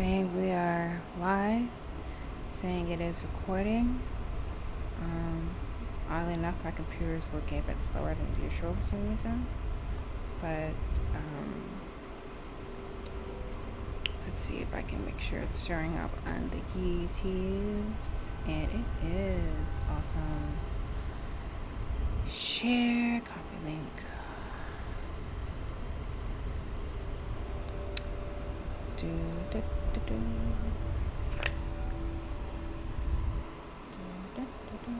saying we are live, saying it is recording. Oddly enough, my computer is working a bit slower than usual for some reason. But let's see if I can make sure it's showing up on the YouTubes. And it is awesome. Share, copy link. Do, do, do, do. Do, do, do, do.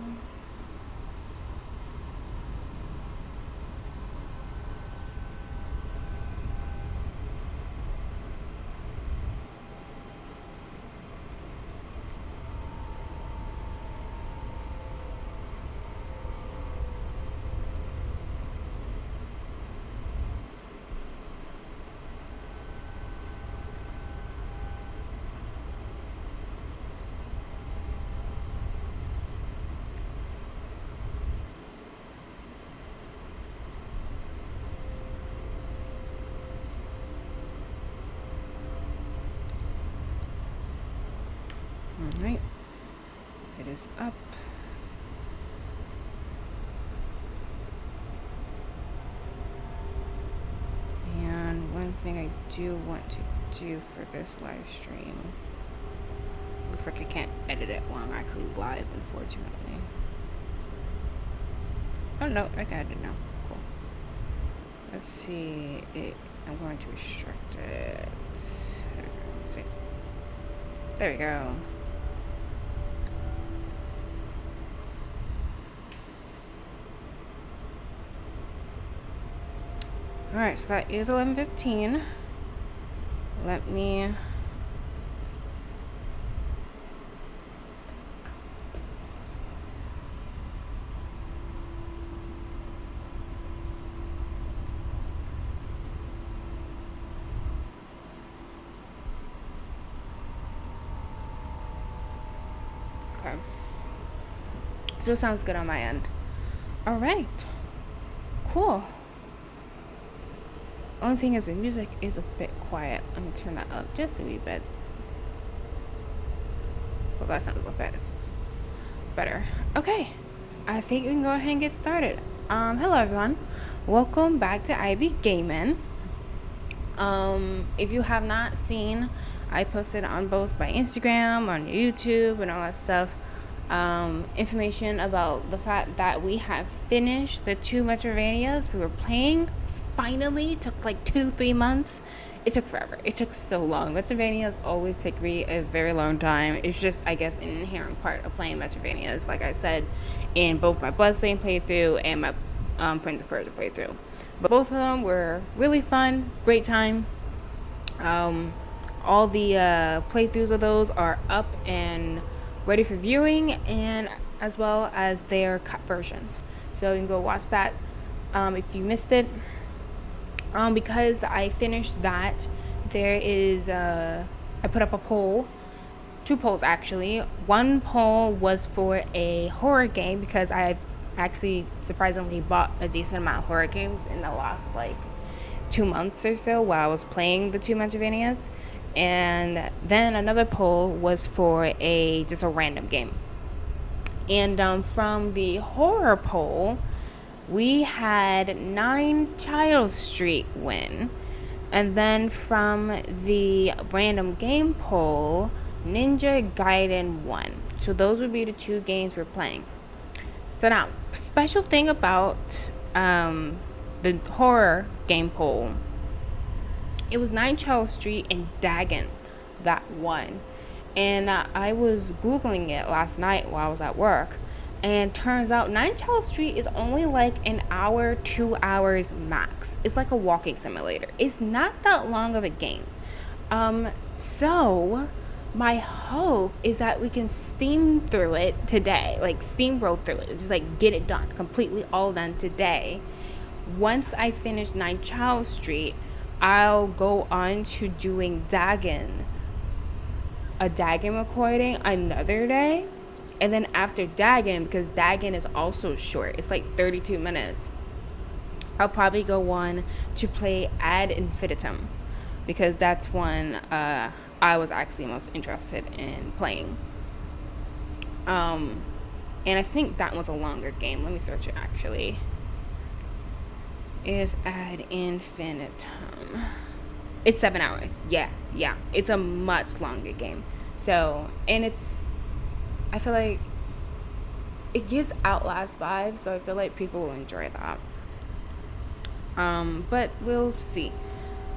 Alright, it is up. And one thing I do want to do for this live stream, looks like I can't edit it while I'm actually live, unfortunately. Oh no, I can edit now. Cool. Let's see. I'm going to restrict it. There we go. Let's see. There we go. Alright, so that is 11:15. Let me... Okay. So it sounds good on my end. Alright. Cool. Only thing is the music is a bit quiet. Let me turn that up just a wee bit. Well, that sounds a little bit better. Okay, I think we can go ahead and get started. Hello everyone. Welcome back to IB Gaming. If you have not seen, I posted on both my Instagram, on YouTube, and all that stuff. Information about the fact that we have finished the 2 Metroidvanias we were playing. Finally, took like 2-3 months. It took forever. It took so long. Metroidvanias always take me a very long time. It's just, I guess, an inherent part of playing Metroidvanias, like I said, in both my Bloodstained playthrough and my Prince of Persia playthrough. But both of them were really fun, great time. All the playthroughs of those are up and ready for viewing, and as well as their cut versions. So you can go watch that if you missed it. Because I finished that, there is I put up a poll, 2 polls actually. One poll was for a horror game, because I actually surprisingly bought a decent amount of horror games in the last like 2 months or so while I was playing the 2 Metroidvanias. And then another poll was for just a random game. And from the horror poll, we had 9 Child Street win. And then from the random game poll, Ninja Gaiden won. So those would be the 2 games we're playing. So now, special thing about the horror game poll, it was 9 Child Street and Dagon that won. And I was Googling it last night while I was at work. And turns out 9 Child Street is only like an hour, 2 hours max. It's like a walking simulator. It's not that long of a game. So my hope is that we can steam through it today. Like steamroll through it. Just like get it done. Completely all done today. Once I finish 9 Child Street, I'll go on to doing Dagon. A Dagon recording another day. And then after Dagon, because Dagon is also short, it's like 32 minutes, I'll probably go on to play Ad Infinitum, because that's one I was actually most interested in playing. And I think that was a longer game. Let me search it actually. Is ad infinitum. It's 7 hours. Yeah. It's a much longer game. So, and I feel like it gives Outlast vibes, so I feel like people will enjoy that. But we'll see.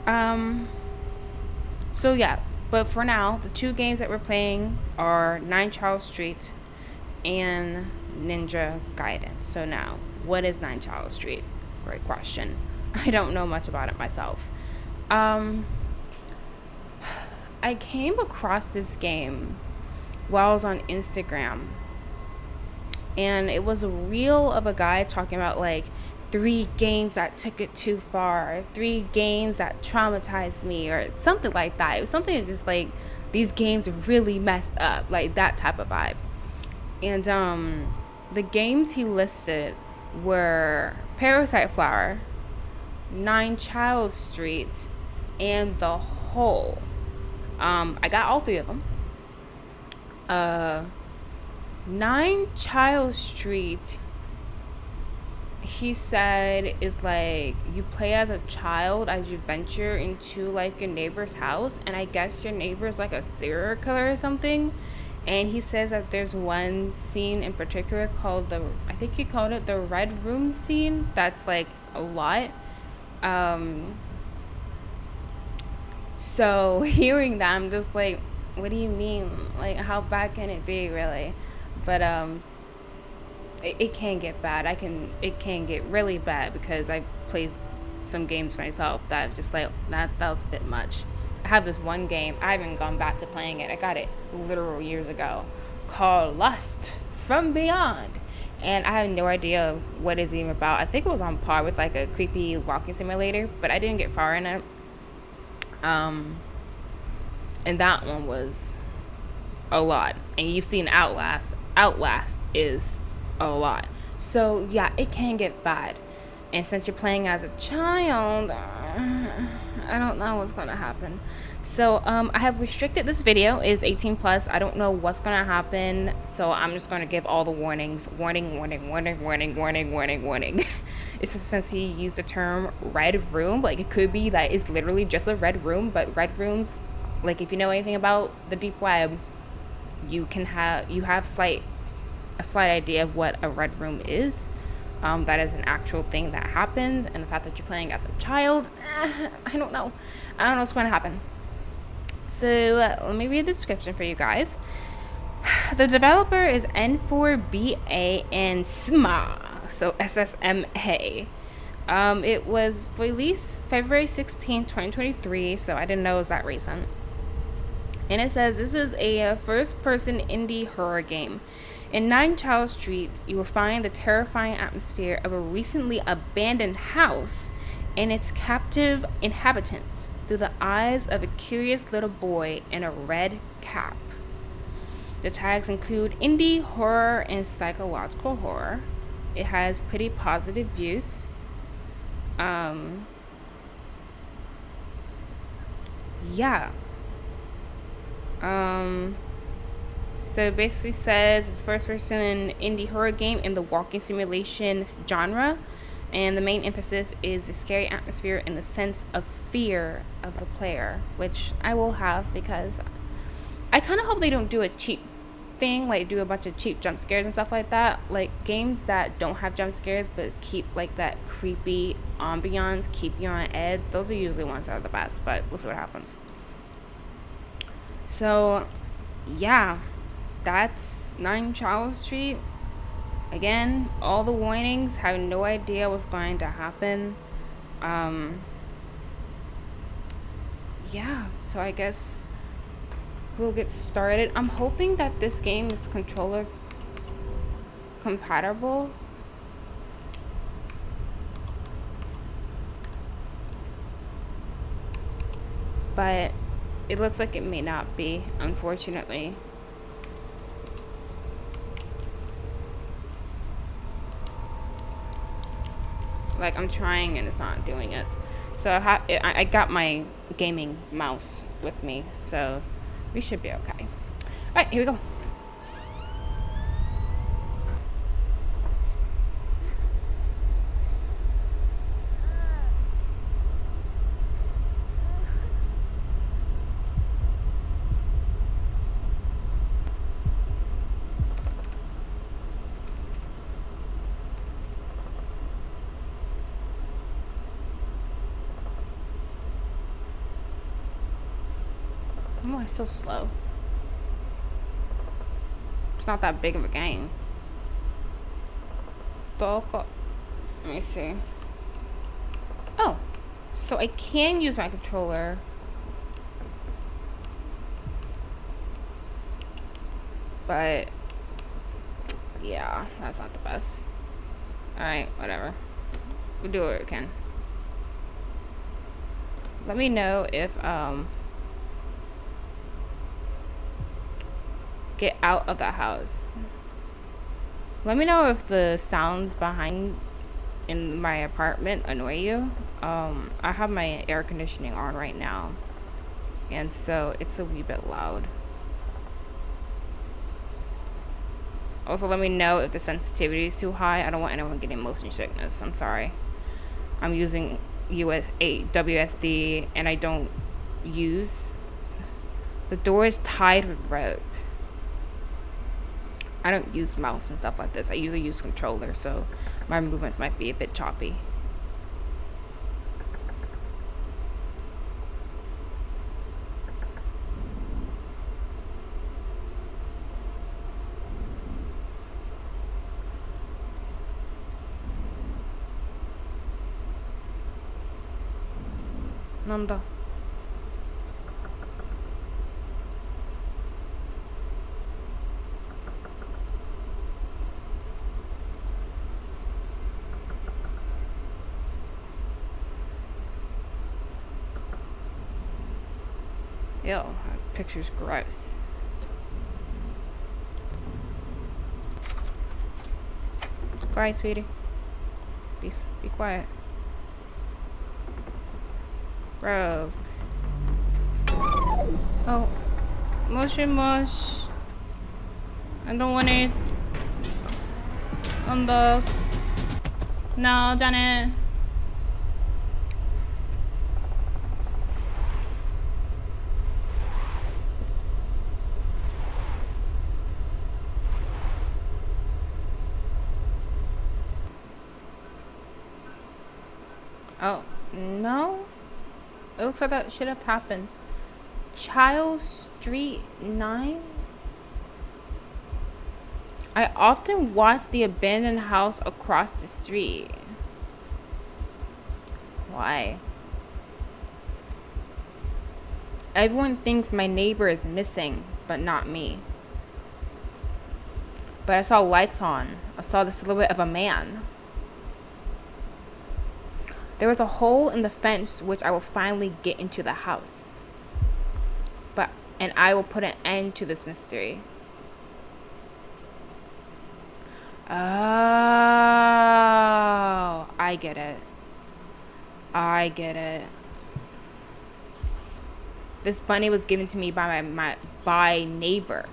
So yeah, but for now, the 2 games that we're playing are 9 Charles Street and Ninja Gaiden. So now, what is 9 Charles Street? Great question. I don't know much about it myself. I came across this game while I was on Instagram, and it was a reel of a guy talking about like 3 games that took it too far, 3 games that traumatized me, or something like that. It was something that just like, these games really messed up, like that type of vibe. And the games he listed were Parasite Flower, 9 Child Street, and The Hole. I got all 3 of them. 9 Child Street, he said, is like you play as a child as you venture into like your neighbor's house, and I guess your neighbor's like a serial killer or something. And he says that there's one scene in particular called I think he called it the Red Room scene. That's like a lot. So hearing that, I'm just like, what do you mean? Like, how bad can it be, really? But it can get bad. It can get really bad, because I played some games myself that just like that was a bit much. I have this one game, I haven't gone back to playing it. I got it literal years ago, called Lust from Beyond, and I have no idea what it's even about. I think it was on par with like a creepy walking simulator, but I didn't get far in it. And that one was a lot. And you've seen Outlast. Outlast is a lot. So yeah, it can get bad. And since you're playing as a child, I don't know what's gonna happen. So I have restricted this video is 18 plus. I don't know what's gonna happen, so I'm just gonna give all the warnings. Warning. It's just, since he used the term red room, like it could be that it's literally just a red room, but red rooms, like if you know anything about the deep web, you have a slight idea of what a red room is. That is an actual thing that happens, and the fact that you're playing as a child, I don't know what's going to happen. So let me read the description for you guys. The developer is N4BA and SMA, so SSMA. It was released February 16, 2023, so I didn't know it was that recent. And it says this is a first-person indie horror game. In 9 Charles Street, you will find the terrifying atmosphere of a recently abandoned house and its captive inhabitants through the eyes of a curious little boy in a red cap. The tags include indie horror and psychological horror. It has pretty positive views. So it basically says it's the first person indie horror game in the walking simulation genre, and the main emphasis is the scary atmosphere and the sense of fear of the player, which I will have, because I kind of hope they don't do a cheap thing, like do a bunch of cheap jump scares and stuff like that. Like games that don't have jump scares but keep like that creepy ambiance, keep you on edge, those are usually ones that are the best, but we'll see what happens. So yeah, that's 9 Charles Street. Again, all the warnings, have no idea what's going to happen. Yeah, so I guess we'll get started. I'm hoping that this game is controller compatible. But it looks like it may not be, unfortunately. Like, I'm trying and it's not doing it. So I got my gaming mouse with me, so We should be okay. Alright, here we go. Why am I so slow? It's not that big of a game. Let me see. Oh, so I can use my controller. But yeah, that's not the best. Alright, whatever. We'll do what we can. Let me know if get out of the house. Let me know if the sounds behind in my apartment annoy you. I have my air conditioning on right now, and so it's a wee bit loud. Also, let me know if the sensitivity is too high. I don't want anyone getting motion sickness. I'm sorry. I'm using WSD, and I don't use... The door is tied with rope. I don't use mouse and stuff like this. I usually use controller, so my movements might be a bit choppy. Nanda. Ew, that picture's gross. Quiet, sweetie. Be quiet. Bro. Oh. Moshi. I don't want it. No, Janet. Oh, no? It looks like that should have happened. Child Street 9? I often watch the abandoned house across the street. Why? Everyone thinks my neighbor is missing, but not me. But I saw lights on. I saw the silhouette of a man. There was a hole in the fence which I will finally get into the house. And I will put an end to this mystery. Oh, I get it. I get it. This bunny was given to me by my neighbor.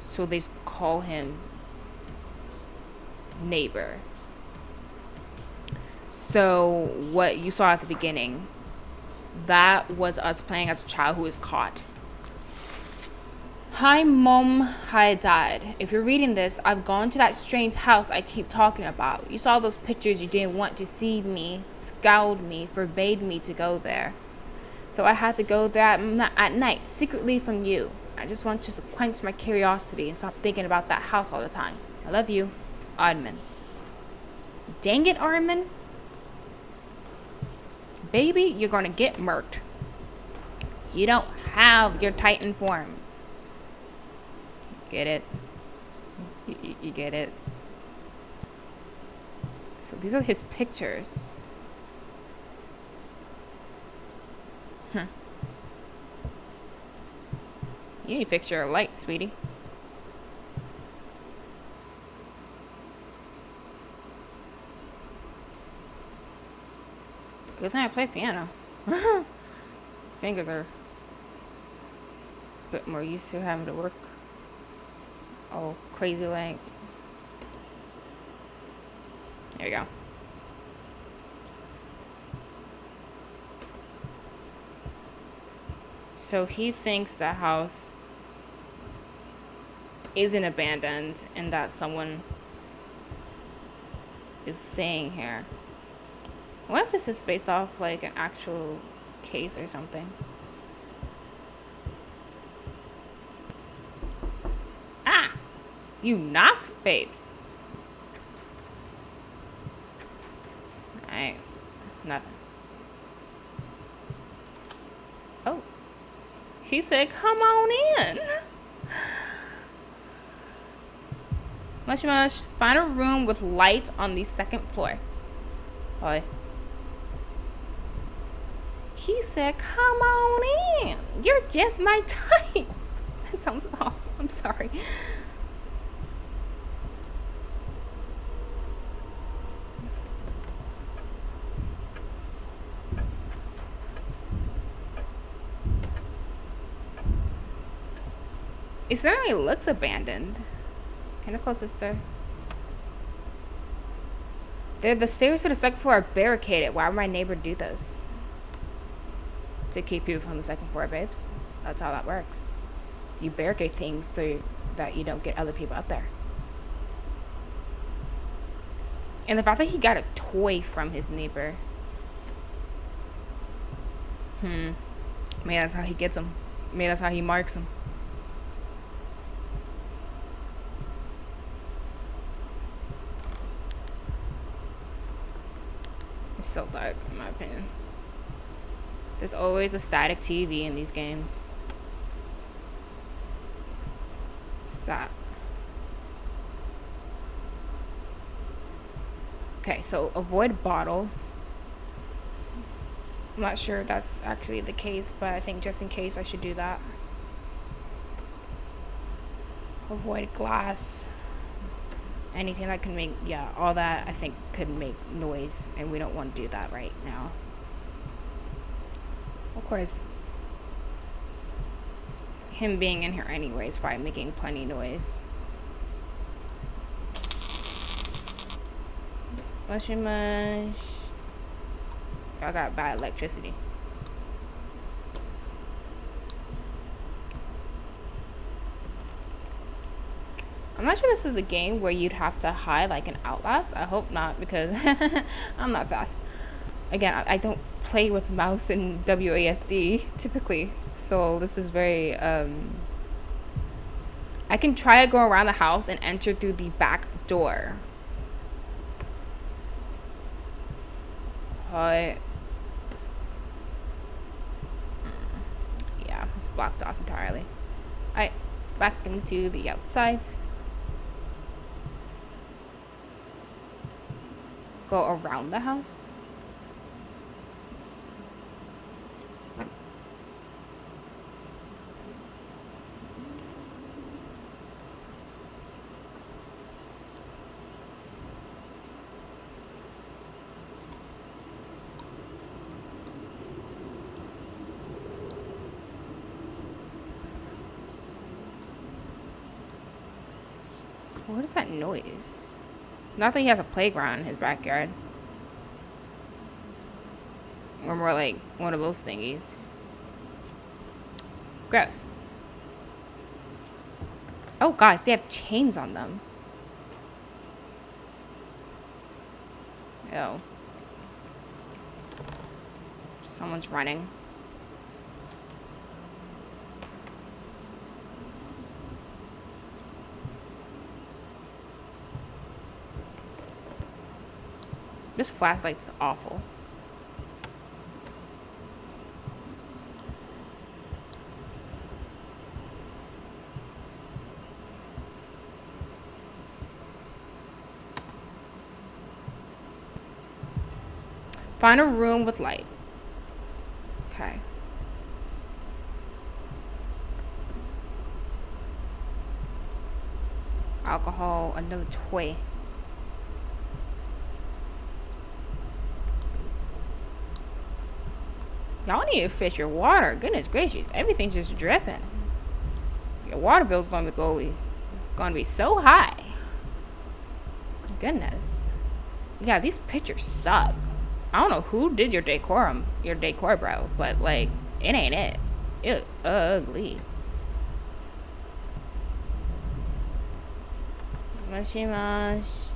So they call him neighbor. So what you saw at the beginning, that was us playing as a child who was caught. Hi mom, hi dad. If you're reading this, I've gone to that strange house I keep talking about. You saw those pictures, you didn't want to see me, scowled me, forbade me to go there. So I had to go there at night, secretly from you. I just want to quench my curiosity and stop thinking about that house all the time. I love you, Armin. Dang it, Armin. Baby, you're gonna get murked. You don't have your Titan form. Get it? You get it? So these are his pictures. Huh. You need to fix your light, sweetie. Good thing I play piano. Fingers are bit more used to having to work all crazy like. There we go. So he thinks the house isn't abandoned and that someone is staying here. What if this is based off like an actual case or something? Ah! You knocked, babes. Alright. Nothing. Oh. He said, come on in. Mushy mush. Find a room with light on the second floor. Boy. He said, come on in. You're just my type. That sounds awful. I'm sorry. It certainly looks abandoned. Can I close this door? The stairs to the second floor are barricaded. Why would my neighbor do this? To keep people from the second floor, babes. That's how that works. You barricade things so that you don't get other people out there. And the fact that he got a toy from his neighbor. Maybe that's how he gets them. Maybe that's how he marks them. It's so dark, in my opinion. There's always a static TV in these games. Stop. Okay, so avoid bottles. I'm not sure if that's actually the case, but I think just in case I should do that. Avoid glass. Anything that can make, yeah, all that I think could make noise, and we don't want to do that right now. Of course, him being in here anyway is probably making plenty of noise. Mushy mush. I got bad electricity. I'm not sure this is the game where you'd have to hide like an Outlast. I hope not, because I'm not fast. Again, I don't play with mouse and WASD typically, so this is very I can try to go around the house and enter through the back door. But yeah, it's blocked off entirely. Alright, back into the outside. Go around the house. What is that noise? Not that he has a playground in his backyard. Or more like one of those thingies. Gross. Oh, guys, they have chains on them. Ew. Someone's running. This flashlight's awful. Find a room with light. Okay. Alcohol, another toy. Y'all need to fix your water. Goodness gracious. Everything's just dripping. The water bill's gonna be so high. Goodness. Yeah, these pictures suck. I don't know who did your decor, bro, but like, it ain't it. It ugly. Moshimash.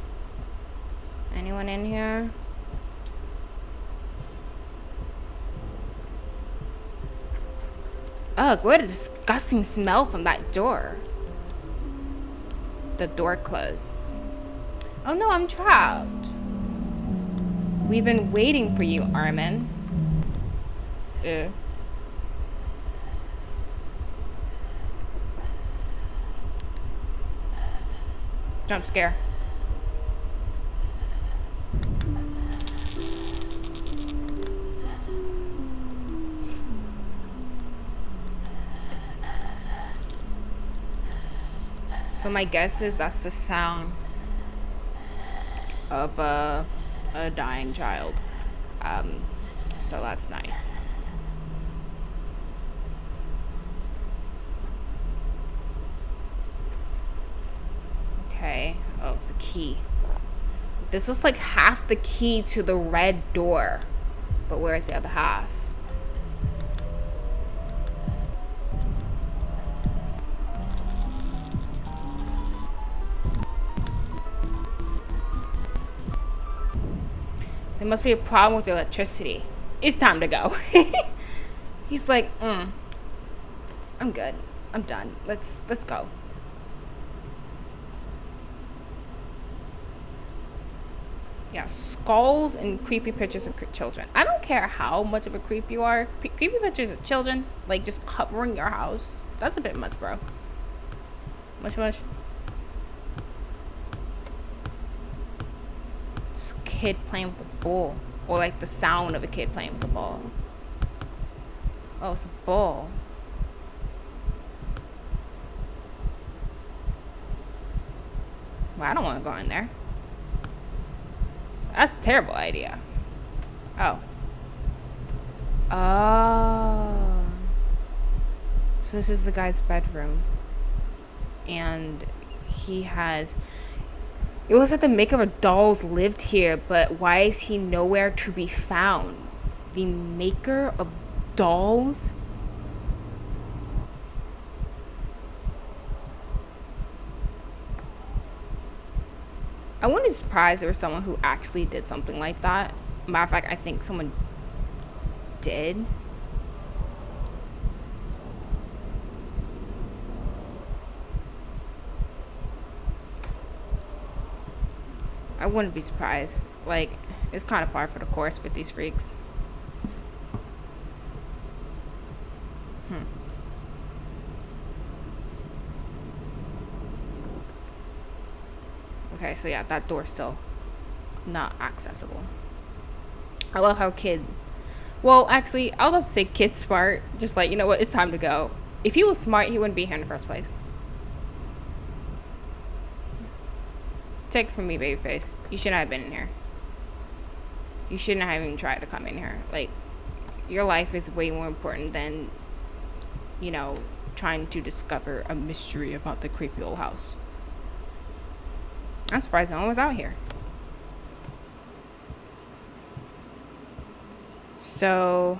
Anyone in here? Ugh, what a disgusting smell from that door. The door closed. Oh no, I'm trapped. We've been waiting for you, Armin. Ew. Jump scare. So my guess is that's the sound of a dying child. So that's nice. Okay. Oh, it's a key. This is like half the key to the red door. But where's the other half? There must be a problem with the electricity. It's time to go. He's like, I'm good. I'm done. Let's go. Yeah, skulls and creepy pictures of children. I don't care how much of a creep you are. Creepy pictures of children, like just covering your house. That's a bit much, bro. Much. Just a kid playing with a ball. Or like the sound of a kid playing with a ball. Oh, it's a ball. Well, I don't want to go in there. That's a terrible idea. Oh. Oh. So this is the guy's bedroom. And he has... It looks like the maker of dolls lived here, but why is he nowhere to be found? The maker of dolls? I wouldn't be surprised if there was someone who actually did something like that. Matter of fact, I think someone did. I wouldn't be surprised. Like, it's kind of par for the course with these freaks. Okay, so yeah, that door's still not accessible. I love how well, actually, I was about to say kid smart. Just like, you know what, it's time to go. If he was smart, he wouldn't be here in the first place. Take it from me, babyface. You shouldn't have been in here. You shouldn't have even tried to come in here. Like, your life is way more important than, you know, trying to discover a mystery about the creepy old house. I'm surprised no one was out here. So,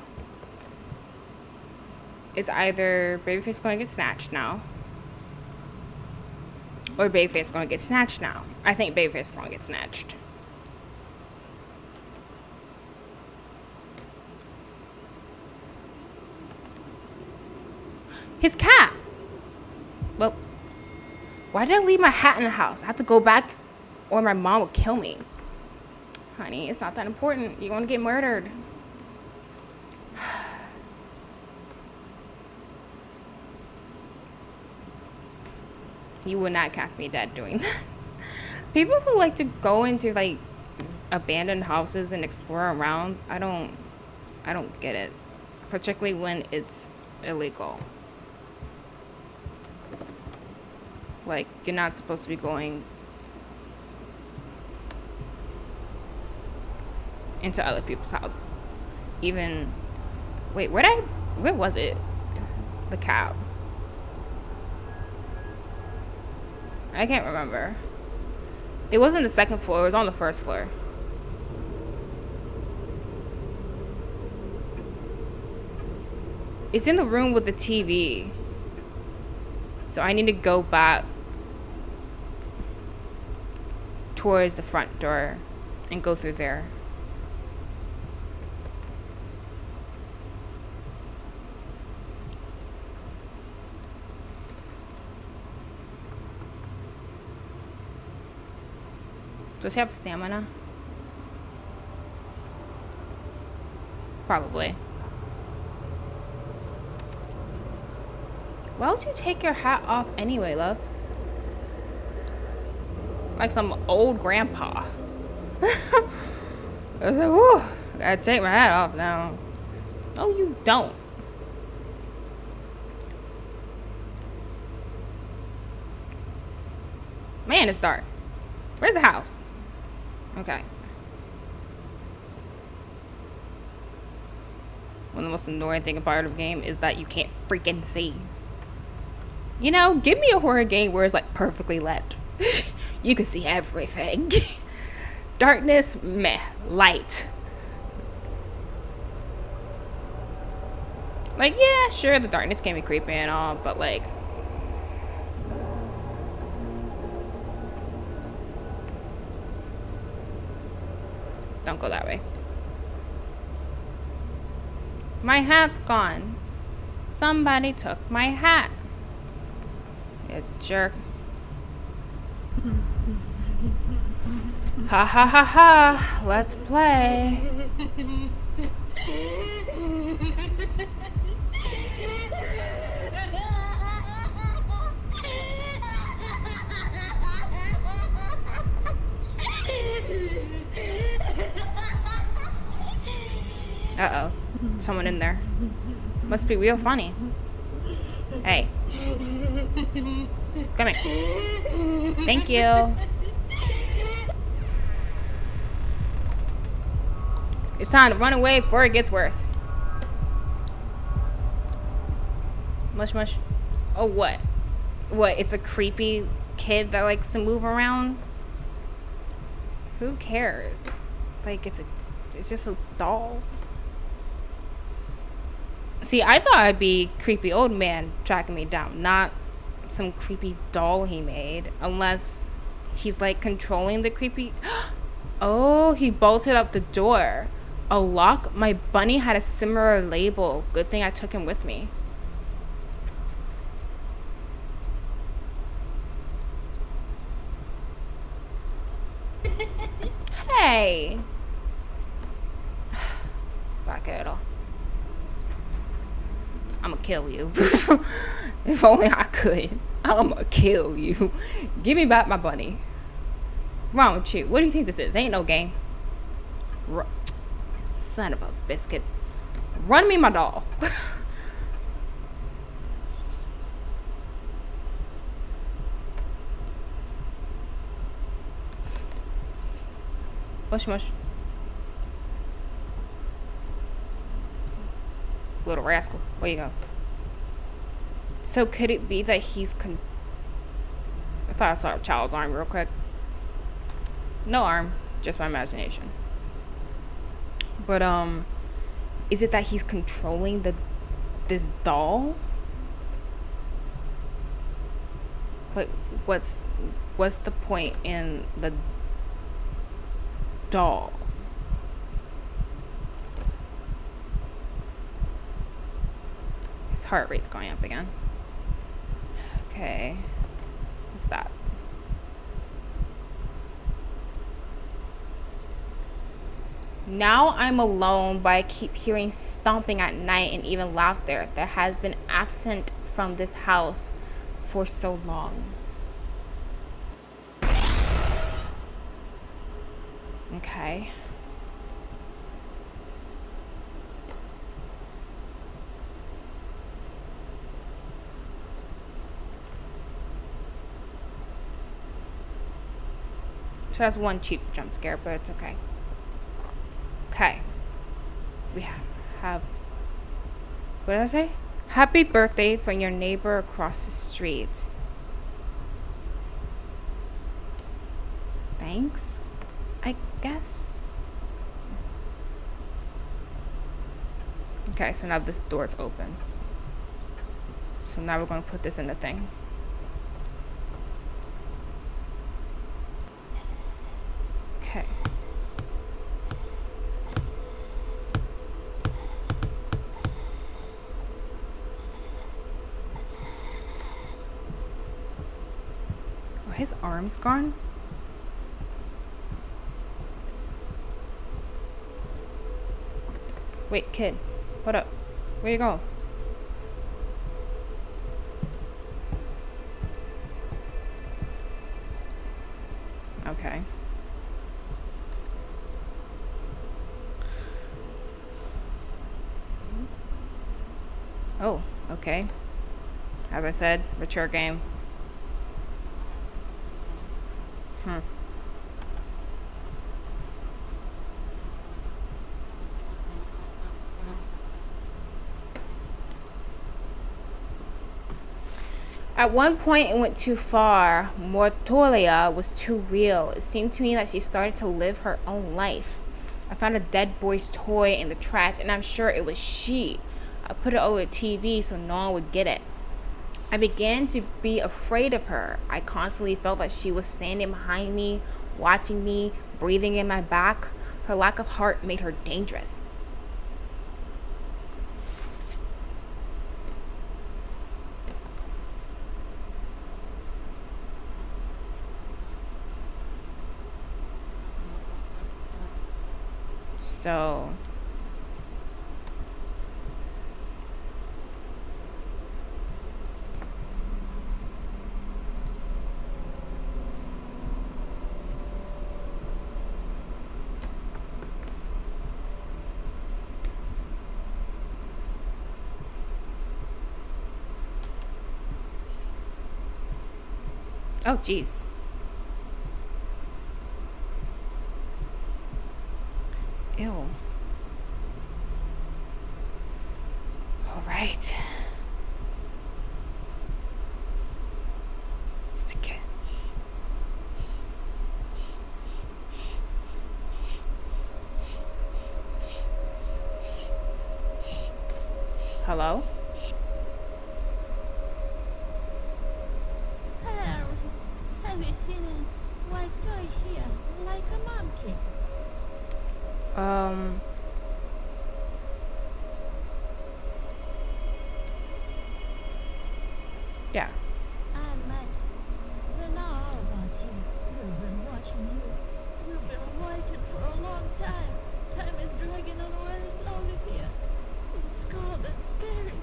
it's either Babyface going to get snatched now, or Babyface going to get snatched now. I think Babyface going to get snatched. His cat! Well, why did I leave my hat in the house? I have to go back or my mom will kill me. Honey, it's not that important. You're going to get murdered. You would not catch me dead doing that. People who like to go into like abandoned houses and explore around, I don't get it. Particularly when it's illegal. Like, you're not supposed to be going into other people's house. Even, wait, where was it? The cab. I can't remember. It wasn't the second floor, it was on the first floor. It's in the room with the TV. So I need to go back towards the front door and go through there. Does he have stamina? Probably. Why would you take your hat off anyway, love? Like some old grandpa. I was like, whew, gotta take my hat off now. No, you don't. Man, it's dark. Where's the house? Okay. One of the most annoying thing about the game is that you can't freaking see. You know, give me a horror game where it's like perfectly lit. You can see everything. Darkness, meh. Light. Like, yeah, sure, the darkness can be creepy and all, but like... Don't go that way. My hat's gone. Somebody took my hat. You jerk. Ha ha ha ha. Let's play. Uh-oh. Someone in there. Must be real funny. Hey. Come here. Thank you. It's time to run away before it gets worse. Mush mush. Oh, what? What? It's a creepy kid that likes to move around? Who cares? Like, it's just a doll. See, I thought I'd be creepy old man tracking me down, not some creepy doll he made. Unless he's like controlling the creepy... Oh, he bolted up the door. A lock? My bunny had a similar label. Good thing I took him with me. Hey. Back at all. I'ma kill you. If only I could. I'ma kill you. Give me back my bunny. Wrong with you? What do you think this is? Ain't no game. Son of a biscuit. Run me my doll. Mush mush. Little rascal. Where you go? So could it be that he's I thought I saw a child's arm real quick. No arm, just my imagination. But is it that he's controlling this doll? Like, what's the point in the doll? His heart rate's going up again. Okay. What's that? Now I'm alone, but I keep hearing stomping at night and even laughter that has been absent from this house for so long. Okay. So that's one cheap jump scare, but it's okay. Okay. We have... What did I say? Happy birthday from your neighbor across the street. planks, I guess. Okay, so now this door's open. So now we're going to put this in the thing. Okay. Oh, his arm's gone? Wait, kid. Hold up. Where you go? Okay. Oh, okay. As I said, mature game. At one point, it went too far. Mortolia was too real. It seemed to me that she started to live her own life. I found a dead boy's toy in the trash, and I'm sure it was she. I put it over the TV so no one would get it. I began to be afraid of her. I constantly felt that she was standing behind me, watching me, breathing in my back. Her lack of heart made her dangerous. So, oh jeez. Ew. All right. Stick it. Hello? Harry, have you seen a white toy here, like a monkey? Yeah. I'm Max. We know all about you. We've been watching you. We've been waiting for a long time. Time is dragging on very slowly here. It's cold and scary.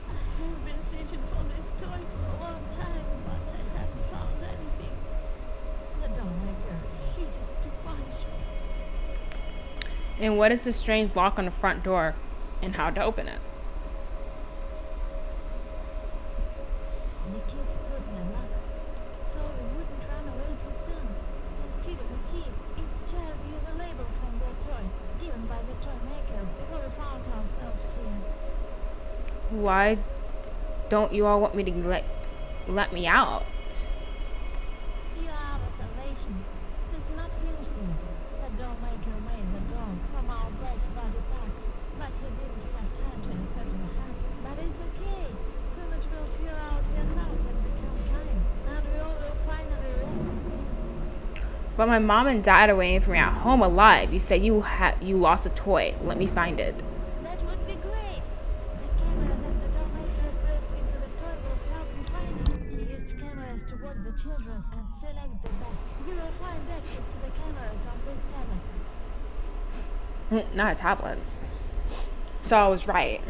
I have been searching for this toy for a long time, but I haven't found anything. The dollmaker hid it to punish me. And what is the strange lock on the front door and how to open it? The kids put in a lock, so we wouldn't run away too soon. Instead of a key, each child used a label from their toys, given by the toy maker before we found ourselves here. Why don't you all want me to let me out? You are our salvation. It's not finished yet. The doll maker made the doll from our best body parts, but he didn't have time to insert the heart. But it's okay. Soon it will tear out your heart and become kind, and we all will finally rest in peace. But my mom and dad are waiting for me at home alive. You said you lost a toy. Let me find it. That would be great. The camera that the doll maker put into the toy will help me find it. He used cameras to watch the children and select the best. You will find access to the cameras on this tablet. Not a tablet. So I was right.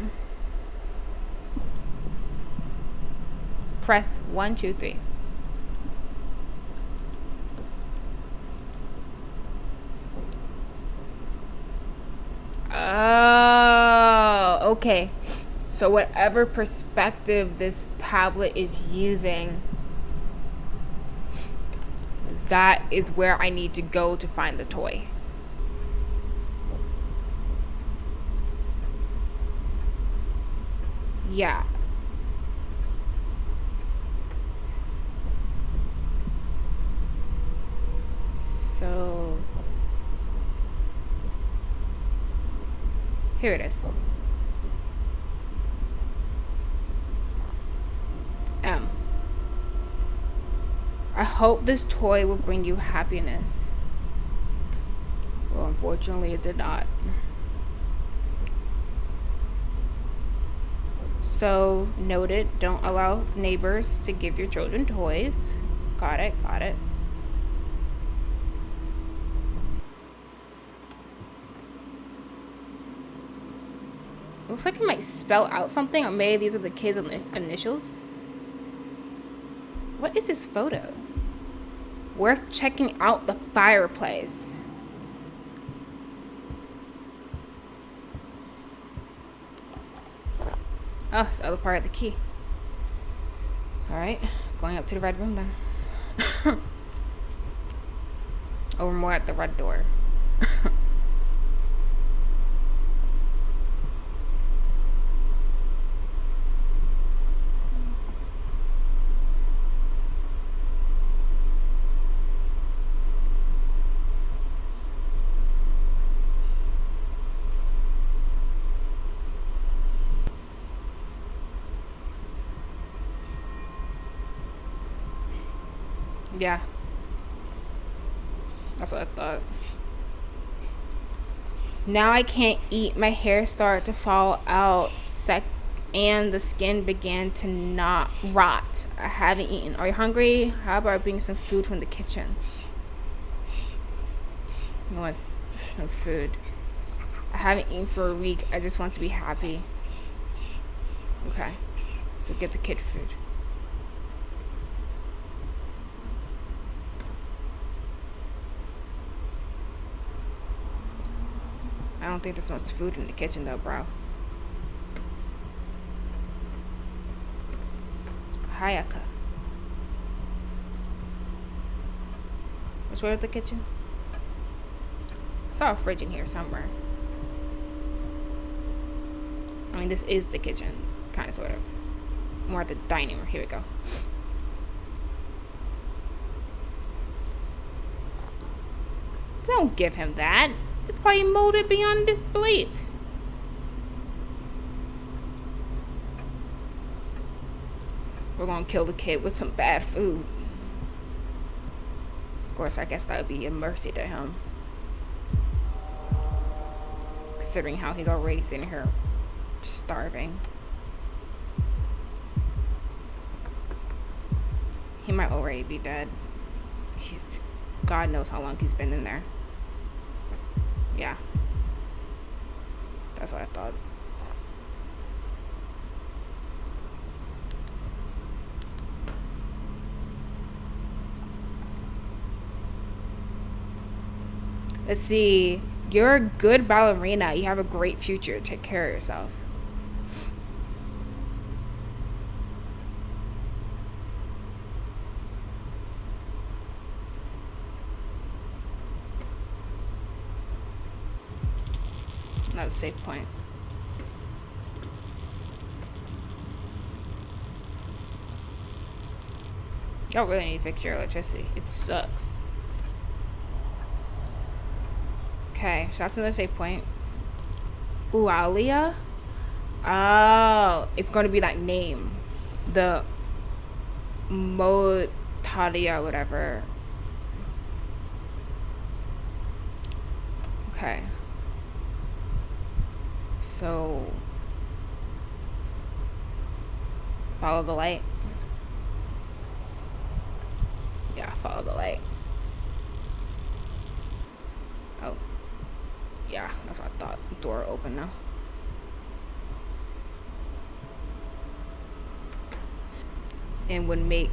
Press 1, 2, 3. Oh, okay. So whatever perspective this tablet is using, that is where I need to go to find the toy. Yeah. So here it is. I hope this toy will bring you happiness. Well, unfortunately, it did not. So, noted, don't allow neighbors to give your children toys. Got it, got it. Looks like it might spell out something, or maybe these are the kids' initials. What is this photo? Worth checking out the fireplace. Oh, it's the other part of the key. Alright, going up to the red room then. Oh, we're more at the red door. Yeah. That's what I thought. Now I can't eat. My hair started to fall out. And the skin began to not rot. I haven't eaten. Are you hungry? How about I bring some food from the kitchen? You want some food? I haven't eaten for a week. I just want to be happy. Okay. So get the kid food. I don't think there's much food in the kitchen though, bro. Hayaka. Which way is the kitchen? I saw a fridge in here somewhere. I mean, this is the kitchen. Kind of, sort of. More at the dining room. Here we go. Don't give him that. It's probably molded beyond disbelief. We're gonna kill the kid with some bad food. Of course, I guess that would be a mercy to him. Considering how he's already sitting here starving. He might already be dead. God knows how long he's been in there. Yeah. That's what I thought. Let's see. You're a good ballerina. You have a great future. Take care of yourself. Another safe point. Y'all really need to fix your electricity. It sucks. Okay, so that's another save point. Ooh, Alia? Oh, it's going to be that name. The Motalia, whatever. Okay. So, follow the light. Yeah, follow the light. Oh. Yeah, that's what I thought. Door open now. And would make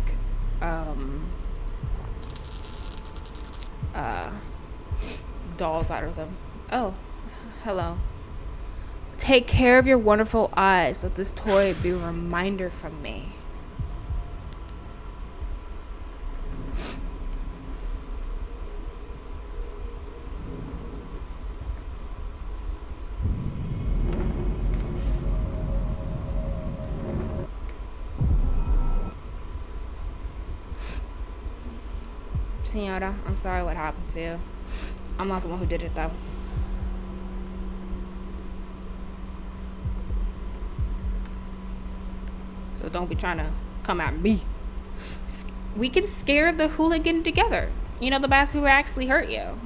dolls out of them. Oh, hello. Take care of your wonderful eyes. Let this toy be a reminder from me. Senora, I'm sorry what happened to you. I'm not the one who did it though. So don't be trying to come at me. We can scare the hooligan together. You know, the bats who actually hurt you.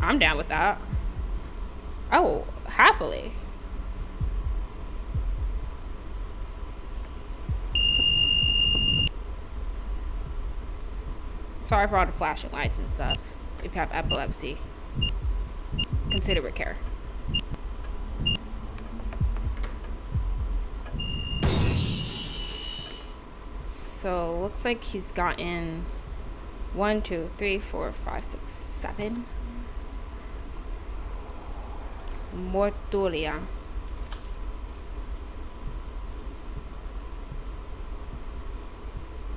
I'm down with that. Oh, happily. Sorry for all the flashing lights and stuff. If you have epilepsy, consider with care. So looks like he's gotten 1, 2, 3, 4, 5, 6, 7. Mortulia.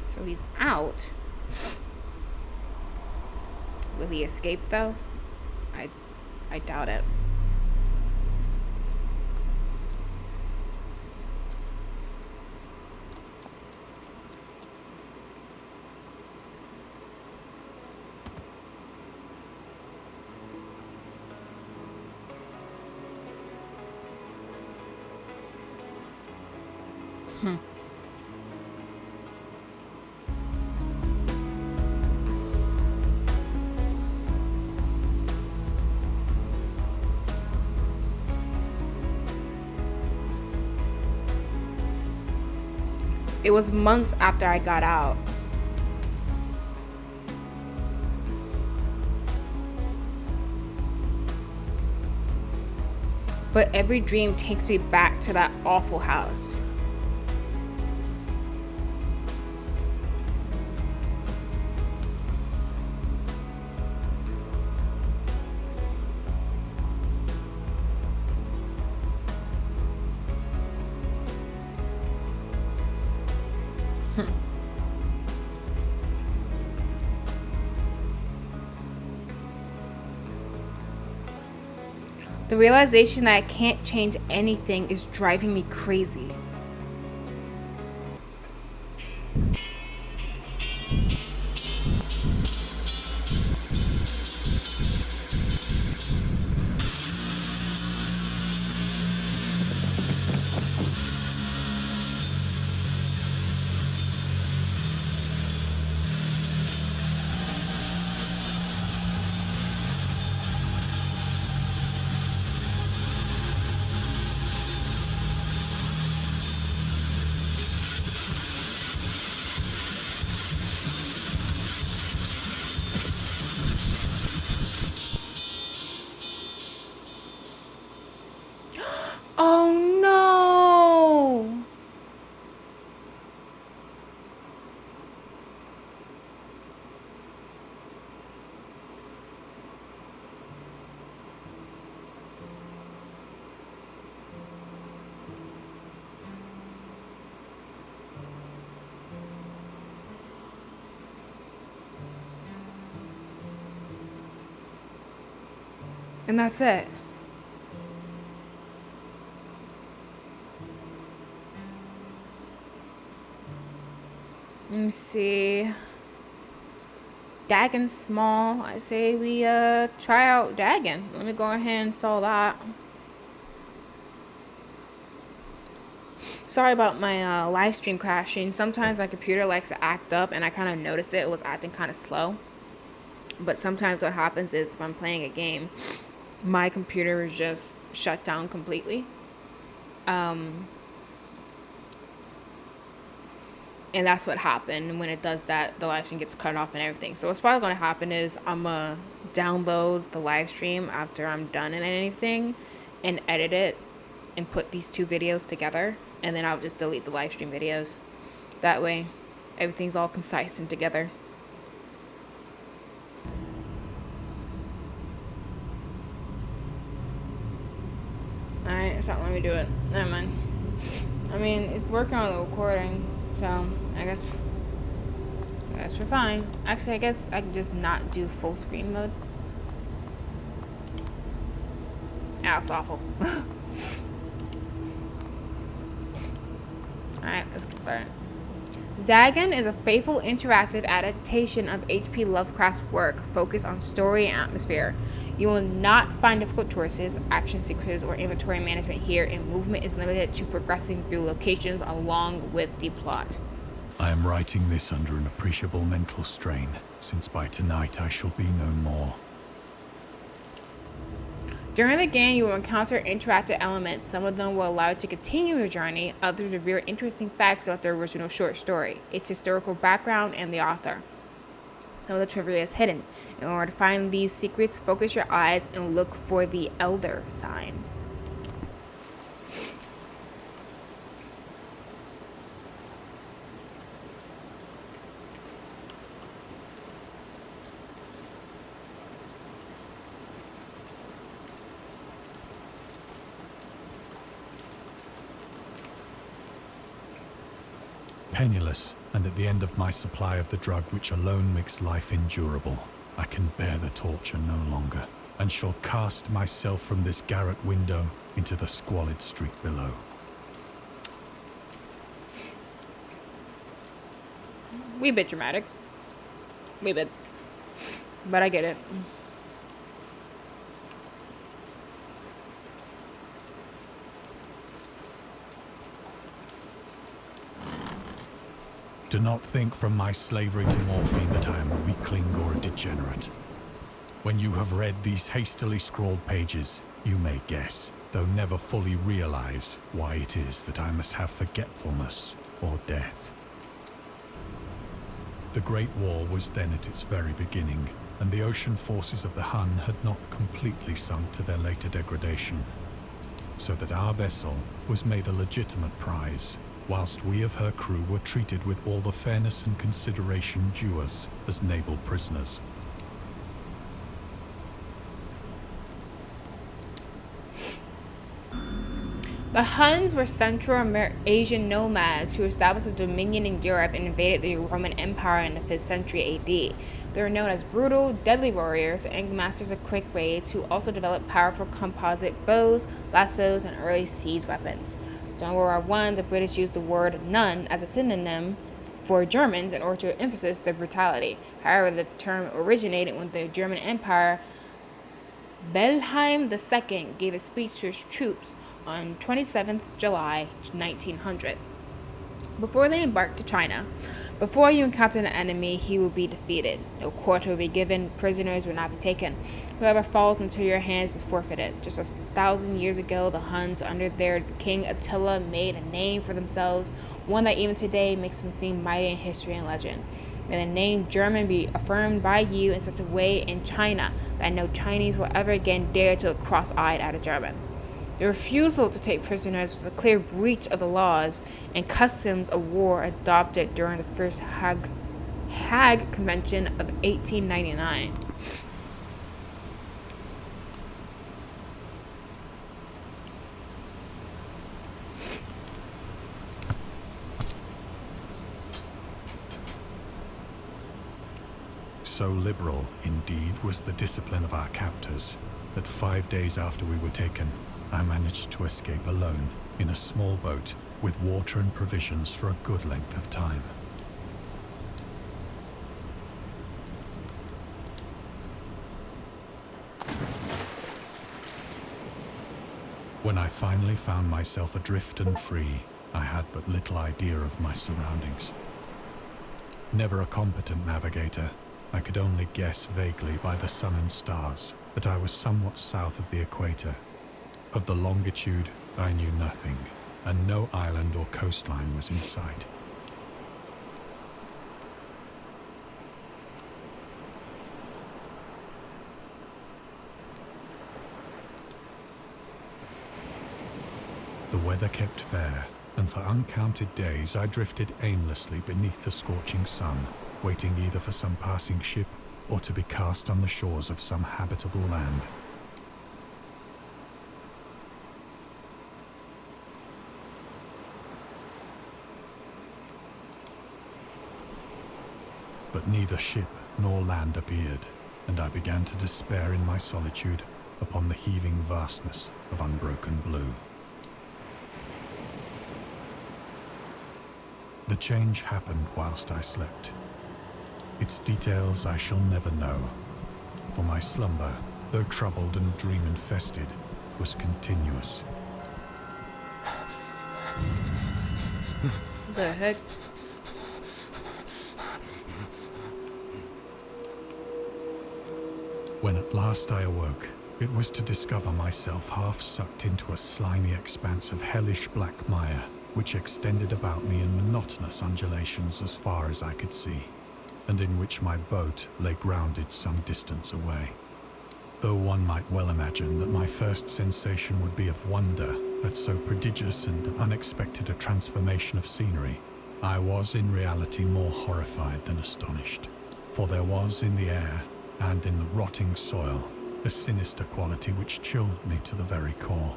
So he's out. Will he escape though? I doubt it. It was months after I got out. But every dream takes me back to that awful house. The realization that I can't change anything is driving me crazy. Oh no! And that's it. Let me see. Dagon's small. I say we try out Dagon. Let me go ahead and install that. Sorry about my live stream crashing. Sometimes my computer likes to act up and I kind of noticed it was acting kind of slow. But sometimes what happens is if I'm playing a game, my computer is just shut down completely. And that's what happened. When it does that, the live stream gets cut off and everything. So what's probably going to happen is I'm going to download the live stream after I'm done and anything and edit it and put these two videos together. And then I'll just delete the live stream videos. That way, everything's all concise and together. Alright, it's not letting me do it. Never mind. I mean, it's working on the recording. So, I guess we're fine. Actually, I guess I can just not do full screen mode. Yeah, it's awful. Alright, let's get started. Dagon is a faithful interactive adaptation of H.P. Lovecraft's work focused on story and atmosphere. You will not find difficult choices, action sequences, or inventory management here, and movement is limited to progressing through locations along with the plot. I am writing this under an appreciable mental strain, since by tonight I shall be no more. During the game, you will encounter interactive elements. Some of them will allow you to continue your journey, others reveal interesting facts about the original short story, its historical background, and the author. Some of the trivia is hidden. In order to find these secrets, focus your eyes and look for the Elder sign. Penniless, and at the end of my supply of the drug which alone makes life endurable, I can bear the torture no longer, and shall cast myself from this garret window into the squalid street below. Wee bit dramatic. Wee bit. But I get it. Do not think from my slavery to morphine that I am a weakling or a degenerate. When you have read these hastily scrawled pages, you may guess, though never fully realize, why it is that I must have forgetfulness or death. The Great War was then at its very beginning, and the ocean forces of the Hun had not completely sunk to their later degradation, so that our vessel was made a legitimate prize, whilst we of her crew were treated with all the fairness and consideration due us as naval prisoners. The Huns were Central Asian nomads who established a dominion in Europe and invaded the Roman Empire in the 5th century AD. They were known as brutal, deadly warriors and masters of quick raids who also developed powerful composite bows, lassos, and early siege weapons. During World War I, the British used the word "nun" as a synonym for Germans in order to emphasize their brutality. However, the term originated when the German Emperor Wilhelm II gave a speech to his troops on 27th July 1900. Before they embarked to China, before you encounter an enemy, he will be defeated. No quarter will be given, prisoners will not be taken. Whoever falls into your hands is forfeited. Just 1,000 years ago, the Huns, under their king Attila, made a name for themselves, one that even today makes them seem mighty in history and legend. May the name German be affirmed by you in such a way in China that no Chinese will ever again dare to look cross-eyed at a German. The refusal to take prisoners was a clear breach of the laws and customs of war adopted during the First Hague Convention of 1899. So liberal, indeed, was the discipline of our captors, that 5 days after we were taken, I managed to escape alone in a small boat with water and provisions for a good length of time. When I finally found myself adrift and free, I had but little idea of my surroundings. Never a competent navigator, I could only guess vaguely by the sun and stars that I was somewhat south of the equator. Of the longitude, I knew nothing, and no island or coastline was in sight. The weather kept fair, and for uncounted days I drifted aimlessly beneath the scorching sun, waiting either for some passing ship or to be cast on the shores of some habitable land. But neither ship nor land appeared, and I began to despair in my solitude upon the heaving vastness of unbroken blue. The change happened whilst I slept. Its details I shall never know, for my slumber, though troubled and dream-infested, was continuous. The heck? When at last I awoke, it was to discover myself half sucked into a slimy expanse of hellish black mire, which extended about me in monotonous undulations as far as I could see, and in which my boat lay grounded some distance away. Though one might well imagine that my first sensation would be of wonder at so prodigious and unexpected a transformation of scenery, I was in reality more horrified than astonished, for there was in the air and in the rotting soil a sinister quality which chilled me to the very core.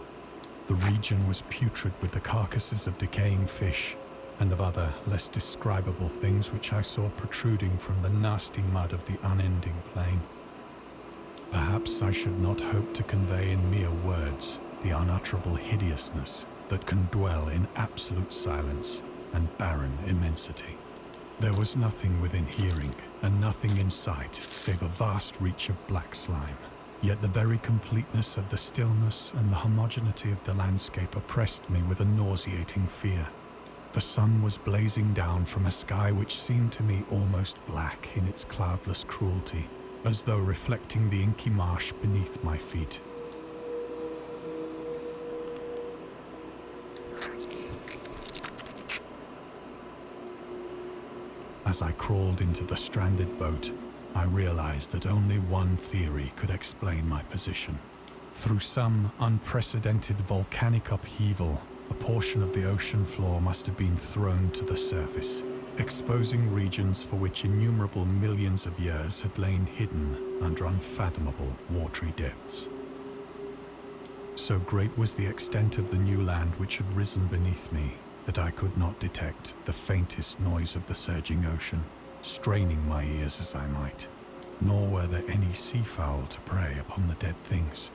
The region was putrid with the carcasses of decaying fish and of other, less describable things which I saw protruding from the nasty mud of the unending plain. Perhaps I should not hope to convey in mere words the unutterable hideousness that can dwell in absolute silence and barren immensity. There was nothing within hearing and nothing in sight save a vast reach of black slime. Yet the very completeness of the stillness and the homogeneity of the landscape oppressed me with a nauseating fear. The sun was blazing down from a sky which seemed to me almost black in its cloudless cruelty, as though reflecting the inky marsh beneath my feet. As I crawled into the stranded boat, I realized that only one theory could explain my position. Through some unprecedented volcanic upheaval, a portion of the ocean floor must have been thrown to the surface, exposing regions for which innumerable millions of years had lain hidden under unfathomable watery depths. So great was the extent of the new land which had risen beneath me that I could not detect the faintest noise of the surging ocean, straining my ears as I might, nor were there any seafowl to prey upon the dead things.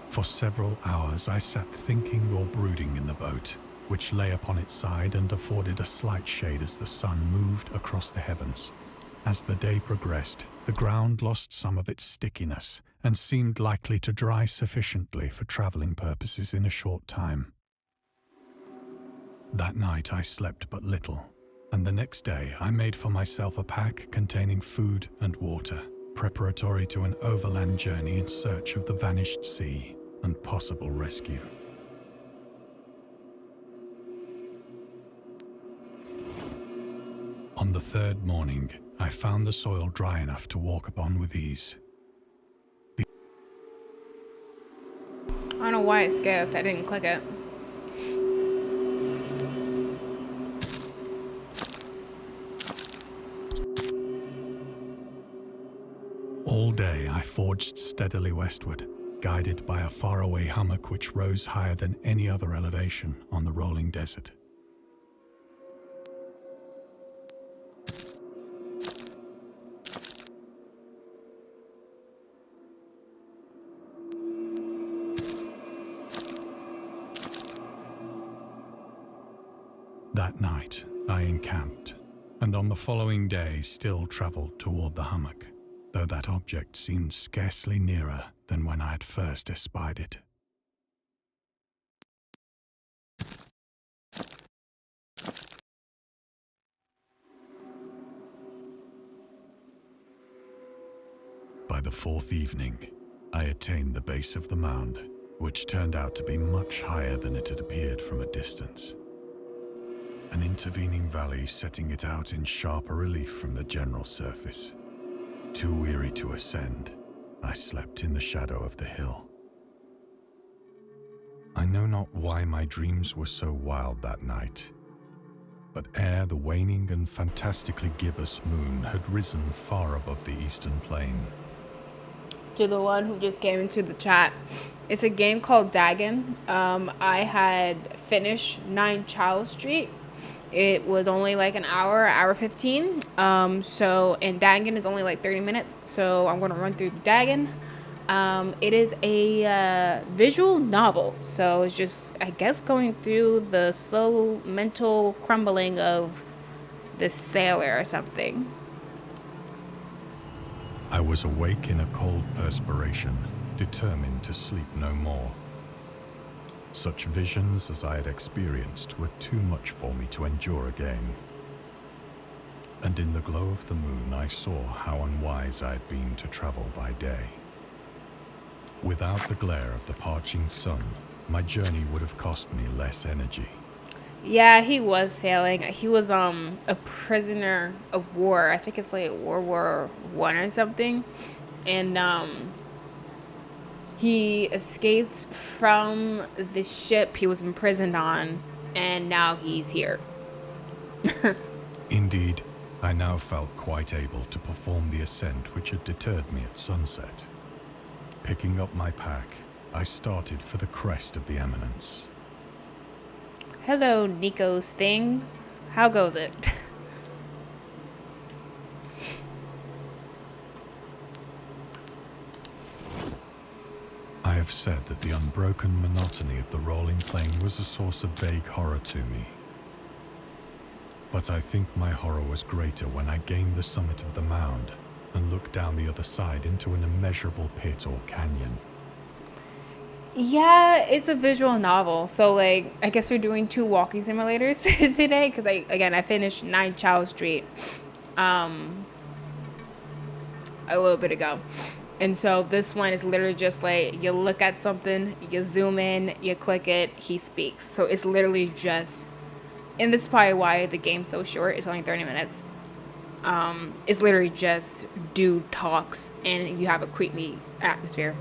For several hours I sat thinking or brooding in the boat, which lay upon its side and afforded a slight shade as the sun moved across the heavens. As the day progressed, the ground lost some of its stickiness and seemed likely to dry sufficiently for traveling purposes in a short time. That night I slept but little, and the next day I made for myself a pack containing food and water, preparatory to an overland journey in search of the vanished sea and possible rescue. On the third morning, I found the soil dry enough to walk upon with ease. I don't know why it skipped. I didn't click it. All day I forged steadily westward, guided by a faraway hummock which rose higher than any other elevation on the rolling desert. That night I encamped, and on the following day still travelled toward the hummock, though that object seemed scarcely nearer than when I had first espied it. By the fourth evening, I attained the base of the mound, which turned out to be much higher than it had appeared from a distance. An intervening valley setting it out in sharper relief from the general surface. Too weary to ascend, I slept in the shadow of the hill. I know not why my dreams were so wild that night, but ere the waning and fantastically gibbous moon had risen far above the eastern plain. To the one who just came into the chat, it's a game called Dagon. I had finished 9 Chow Street. It was only like an hour 15. And Dagon is only like 30 minutes. So I'm going to run through Dagon. It is a visual novel, so it's just, I guess, going through the slow mental crumbling of this sailor or something. I was awake in a cold perspiration, determined to sleep no more. Such visions as I had experienced were too much for me to endure again. And in the glow of the moon, I saw how unwise I had been to travel by day. Without the glare of the parching sun, my journey would have cost me less energy. Yeah, he was sailing. He was a prisoner of war. I think it's like World War One or something, and he escaped from the ship he was imprisoned on, and now he's here. Indeed, I now felt quite able to perform the ascent which had deterred me at sunset. Picking up my pack, I started for the crest of the eminence. Hello, Nico's thing. How goes it? I have said that the unbroken monotony of the rolling plain was a source of vague horror to me. But I think my horror was greater when I gained the summit of the mound and looked down the other side into an immeasurable pit or canyon. Yeah, it's a visual novel. So, like, I guess we're doing 2 walking simulators today. Because, I finished 9 Chow Street a little bit ago. And so this one is literally just like, you look at something, you zoom in, you click it, he speaks. So it's literally just, and this is probably why the game's so short. It's only 30 minutes. It's literally just dude talks and you have a creepy atmosphere.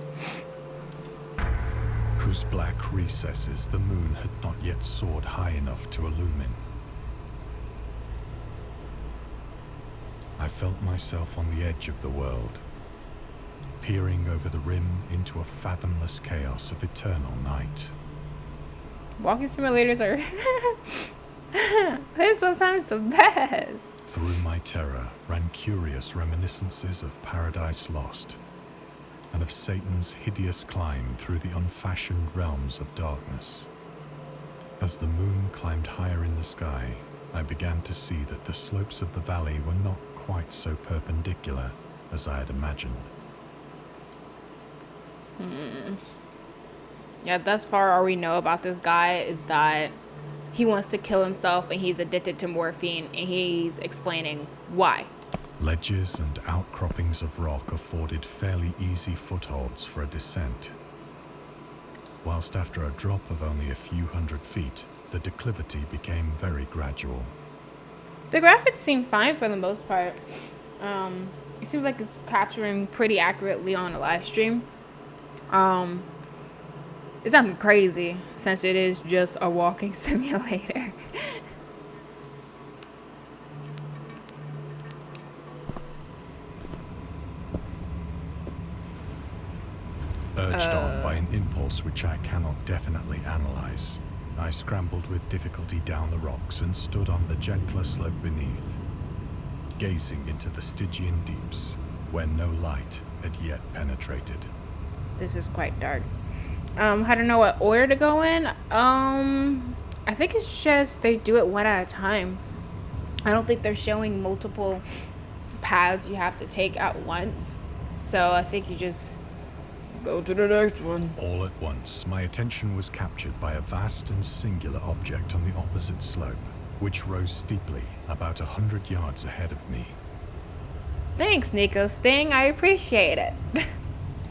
Whose black recesses the moon had not yet soared high enough to illumine. I felt myself on the edge of the world, peering over the rim into a fathomless chaos of eternal night. Walking simulators are they're sometimes the best. Through my terror ran curious reminiscences of Paradise Lost, and of Satan's hideous climb through the unfashioned realms of darkness. As the moon climbed higher in the sky, I began to see that the slopes of the valley were not quite so perpendicular as I had imagined. Yeah, thus far all we know about this guy is that he wants to kill himself and he's addicted to morphine, and he's explaining why. Ledges and outcroppings of rock afforded fairly easy footholds for a descent, whilst after a drop of only a few hundred feet, the declivity became very gradual. The graphics seem fine for the most part. It seems like it's capturing pretty accurately on a live stream. It's nothing crazy since it is just a walking simulator. Urged on by an impulse which I cannot definitely analyze, I scrambled with difficulty down the rocks and stood on the gentler slope beneath, gazing into the Stygian deeps where no light had yet penetrated. This is quite dark. I don't know what order to go in. I think it's just they do it one at a time. I don't think they're showing multiple paths you have to take at once. So I think you just go to the next one. All at once, my attention was captured by a vast and singular object on the opposite slope, which rose steeply about 100 yards ahead of me. Thanks, Nico's thing. I appreciate it.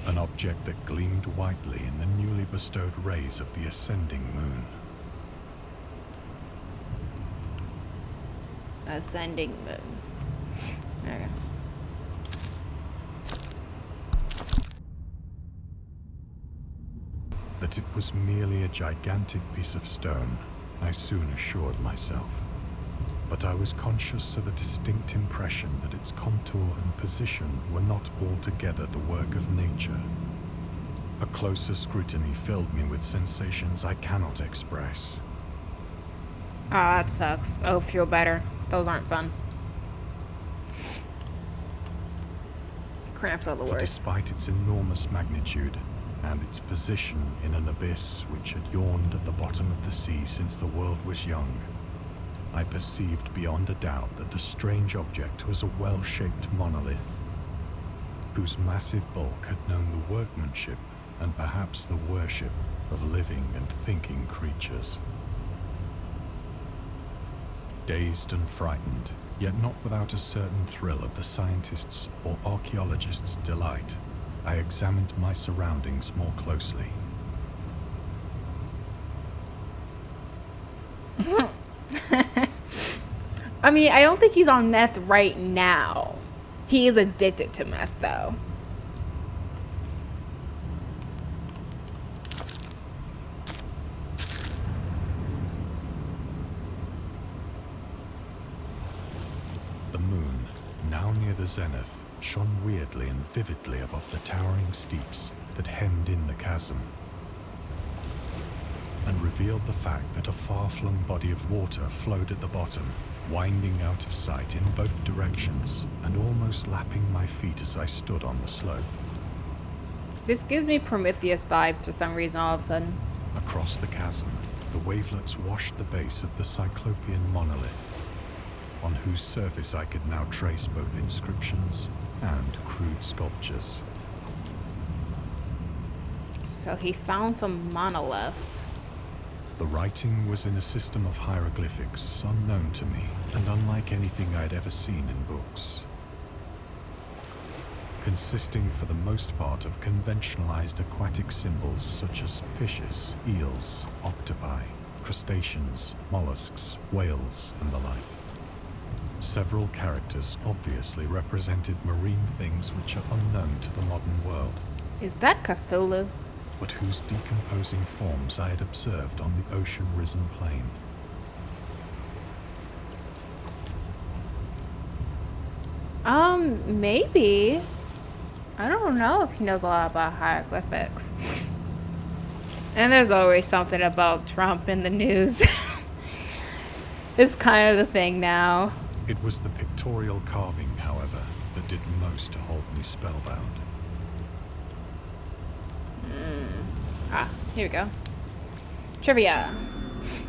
An object that gleamed whitely in the newly bestowed rays of the ascending moon. Ascending moon. Okay. That it was merely a gigantic piece of stone, I soon assured myself. But I was conscious of a distinct impression that its contour and position were not altogether the work of nature. A closer scrutiny filled me with sensations I cannot express. Oh, that sucks. Oh, feel better. Those aren't fun. Cramps are the For worst. despite its enormous magnitude and its position in an abyss which had yawned at the bottom of the sea since the world was young, I perceived beyond a doubt that the strange object was a well-shaped monolith, whose massive bulk had known the workmanship and perhaps the worship of living and thinking creatures. Dazed and frightened, yet not without a certain thrill of the scientist's or archaeologist's delight, I examined my surroundings more closely. I mean, I don't think he's on meth right now. He is addicted to meth, though. The moon, now near the zenith, shone weirdly and vividly above the towering steeps that hemmed in the chasm, and revealed the fact that a far-flung body of water flowed at the bottom, winding out of sight in both directions and almost lapping my feet as I stood on the slope. This gives me Prometheus vibes for some reason all of a sudden. Across the chasm, the wavelets washed the base of the Cyclopean monolith, on whose surface I could now trace both inscriptions and crude sculptures. So he found some monolith. The writing was in a system of hieroglyphics unknown to me and unlike anything I had ever seen in books, consisting for the most part of conventionalized aquatic symbols such as fishes, eels, octopi, crustaceans, mollusks, whales, and the like. Several characters obviously represented marine things which are unknown to the modern world, Is that Cthulhu? but whose decomposing forms I had observed on the ocean-risen plain. Maybe. I don't know if he knows a lot about hieroglyphics. And there's always something about Trump in the news. It's kind of the thing now. It was the pictorial carving, however, that did most to hold me spellbound. Here we go. Trivia.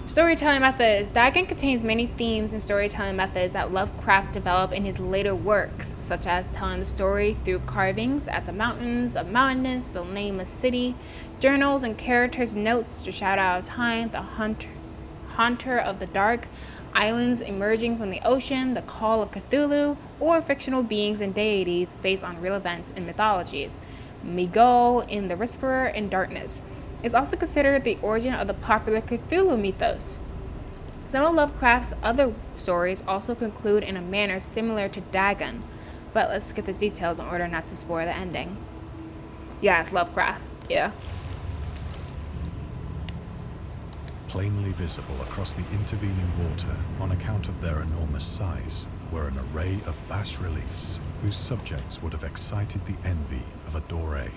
Storytelling methods. Dagon contains many themes and storytelling methods that Lovecraft developed in his later works, such as telling the story through carvings at the mountains of mountainous, the nameless city, journals and characters' notes to shout out of time, the haunter of the dark, islands emerging from the ocean, the call of Cthulhu, or fictional beings and deities based on real events and mythologies. Migol in The Whisperer in Darkness is also considered the origin of the popular Cthulhu mythos. Some of Lovecraft's other stories also conclude in a manner similar to Dagon, but let's get the details in order not to spoil the ending. Yeah, it's Lovecraft. Yeah. Plainly visible across the intervening water on account of their enormous size were an array of bas-reliefs whose subjects would have excited the envy of a doré.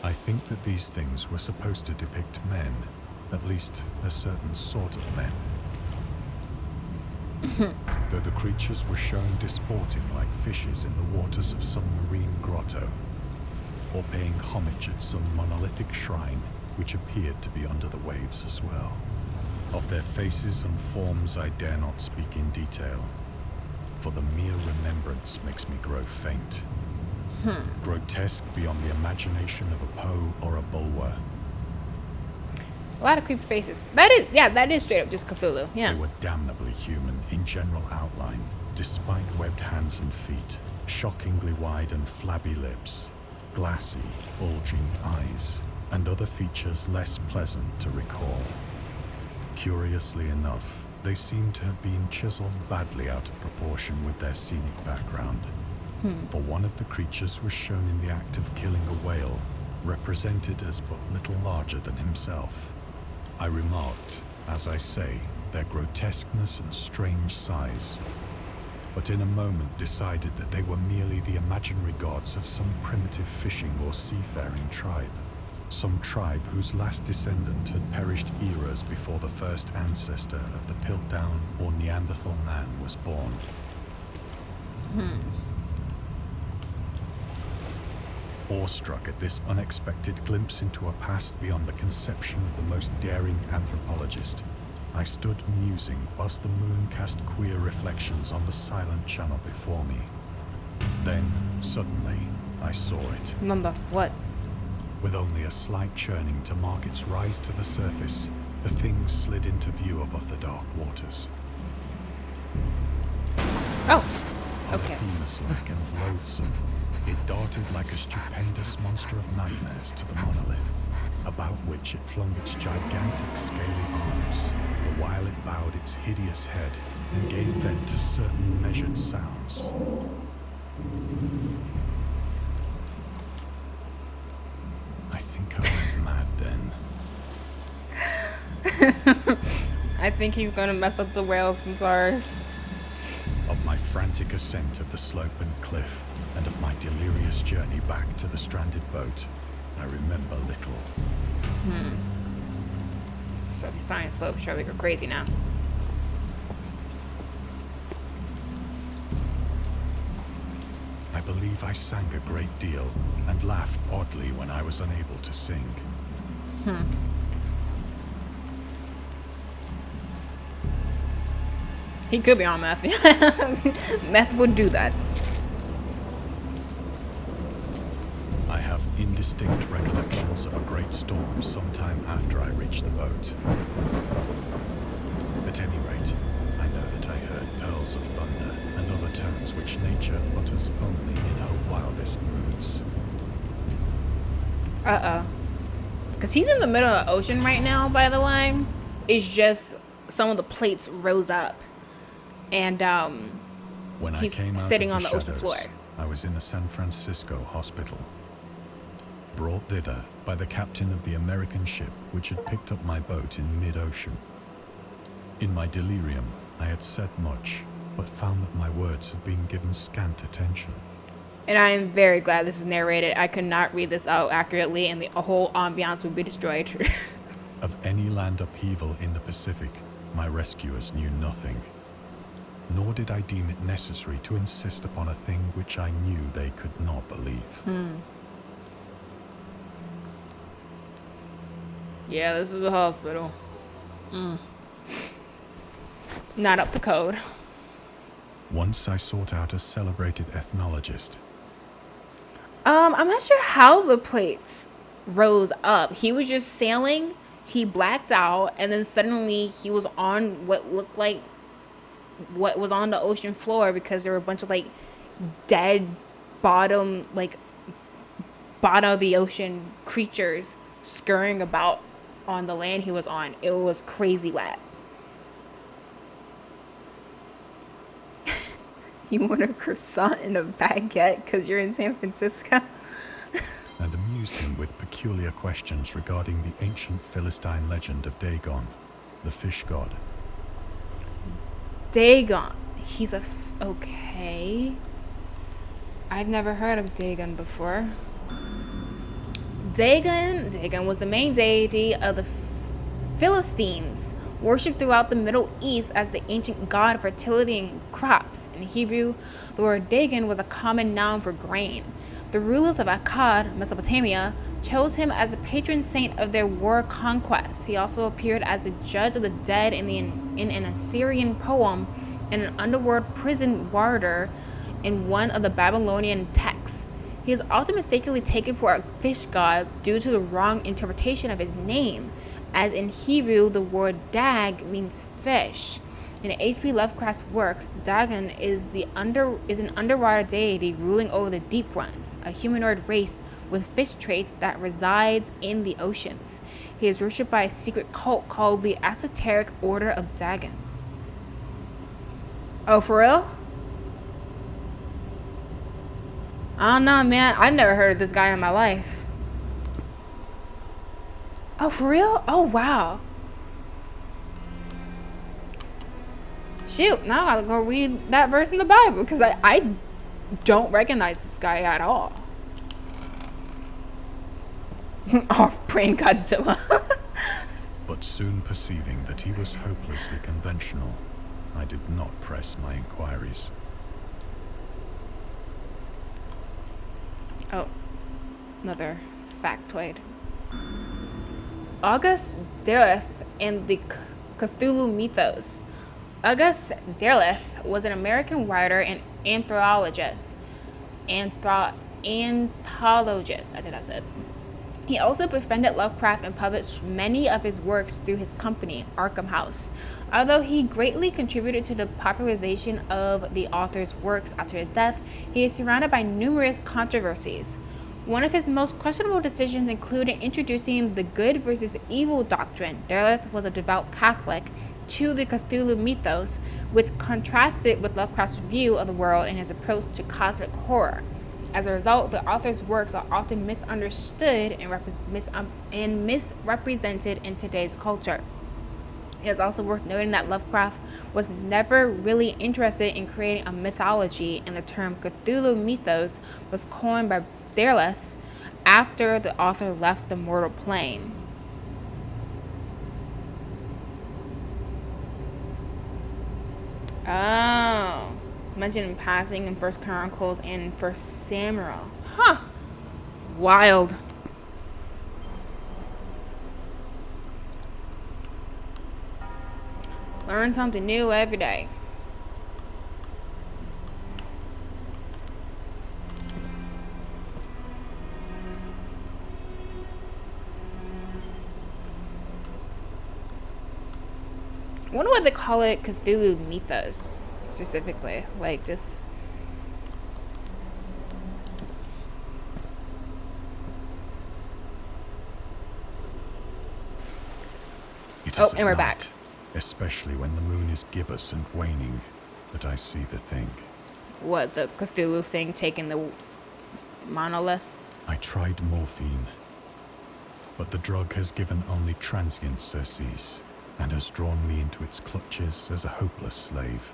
I think that these things were supposed to depict men, at least a certain sort of men. Though the creatures were shown disporting like fishes in the waters of some marine grotto, or paying homage at some monolithic shrine which appeared to be under the waves as well. Of their faces and forms I dare not speak in detail, for the mere remembrance makes me grow faint. Grotesque beyond the imagination of a Poe or a Bulwer. A lot of creepy faces. That is straight up just Cthulhu. Yeah. They were damnably human in general outline, despite webbed hands and feet, shockingly wide and flabby lips, glassy, bulging eyes, and other features less pleasant to recall. Curiously enough, they seemed to have been chiseled badly out of proportion with their scenic background. For one of the creatures was shown in the act of killing a whale, represented as but little larger than himself. I remarked, as I say, their grotesqueness and strange size, but in a moment decided that they were merely the imaginary gods of some primitive fishing or seafaring tribe. Some tribe whose last descendant had perished eras before the first ancestor of the Piltdown or Neanderthal man was born. Awestruck at this unexpected glimpse into a past beyond the conception of the most daring anthropologist, I stood musing whilst the moon cast queer reflections on the silent channel before me. Then, suddenly, I saw it. Nanda, what? With only a slight churning to mark its rise to the surface, the thing slid into view above the dark waters. Oh, okay. Polyphemus-like and loathsome, it darted like a stupendous monster of nightmares to the monolith, about which it flung its gigantic scaly arms, the while it bowed its hideous head and gave vent to certain measured sounds. I think I went mad then. I think he's gonna mess up the whales, I'm sorry. Of my frantic ascent of the slope and cliff, and of my delirious journey back to the stranded boat, I remember little. So the science slope sure we go crazy now. I believe I sang a great deal and laughed oddly when I was unable to sing. He could be on meth. Meth would do that. I have indistinct recollections of a great storm sometime after I reached the boat. At any rate, I know that I heard pearls of thunder and other tones which nature utters only in her wildest moods. Because he's in the middle of the ocean right now, by the way. It's just some of the plates rose up. And When he's I came out sitting of on the ocean shadows, floor. I was in a San Francisco hospital, brought thither by the captain of the American ship which had picked up my boat in mid-ocean. In my delirium, I had said much, but found that my words had been given scant attention. And I am very glad this is narrated. I could not read this out accurately, and the whole ambiance would be destroyed. Of any land upheaval in the Pacific, my rescuers knew nothing. Nor did I deem it necessary to insist upon a thing which I knew they could not believe. Yeah, this is a hospital. Not up to code. Once I sought out a celebrated ethnologist. I'm not sure how the plates rose up. He was just sailing, he blacked out, and then suddenly he was on what looked like what was on the ocean floor, because there were a bunch of like dead bottom of the ocean creatures scurrying about on the land he was on. It was crazy wet. You want a croissant and a baguette because you're in San Francisco? And amused him with peculiar questions regarding the ancient Philistine legend of Dagon, the fish god. Dagon. He's okay. I've never heard of Dagon before. Dagon was the main deity of the Philistines, worshipped throughout the Middle East as the ancient god of fertility and crops. In Hebrew, the word Dagon was a common noun for grain. The rulers of Akkad, Mesopotamia, chose him as the patron saint of their war conquests. He also appeared as the judge of the dead in an Assyrian poem, and an underworld prison warder in one of the Babylonian texts. He is often mistakenly taken for a fish god due to the wrong interpretation of his name, as in Hebrew the word dag means fish. In H.P. Lovecraft's works, Dagon is an underwater deity ruling over the deep ones, a humanoid race with fish traits that resides in the oceans. He is worshipped by a secret cult called the Esoteric Order of Dagon. Oh, for real? I don't know, man. I've never heard of this guy in my life. Oh, for real? Oh, wow. Shoot, now I gotta go read that verse in the Bible, because I don't recognize this guy at all. Off-brand Godzilla. But soon perceiving that he was hopelessly conventional, I did not press my inquiries. Oh. Another factoid. August Derleth and the Cthulhu mythos. August Derleth was an American writer and anthropologist. Anthologist, I think that's it. He also befriended Lovecraft and published many of his works through his company, Arkham House. Although he greatly contributed to the popularization of the author's works after his death, he is surrounded by numerous controversies. One of his most questionable decisions included introducing the good versus evil doctrine. Derleth was a devout Catholic to the Cthulhu mythos, which contrasted with Lovecraft's view of the world and his approach to cosmic horror. As a result, the author's works are often misunderstood and misrepresented in today's culture. It is also worth noting that Lovecraft was never really interested in creating a mythology, and the term Cthulhu mythos was coined by Derleth after the author left the mortal plane. Oh, mentioned in passing in First Chronicles and First Samuel. Huh. Wild. Learn something new every day. I wonder why they call it Cthulhu mythos specifically. Like this. It Oh, is and at we're night, back. especially when the moon is gibbous and waning, that I see the thing. What, the Cthulhu thing taking the monolith? I tried morphine, but the drug has given only transient surcease and has drawn me into its clutches as a hopeless slave.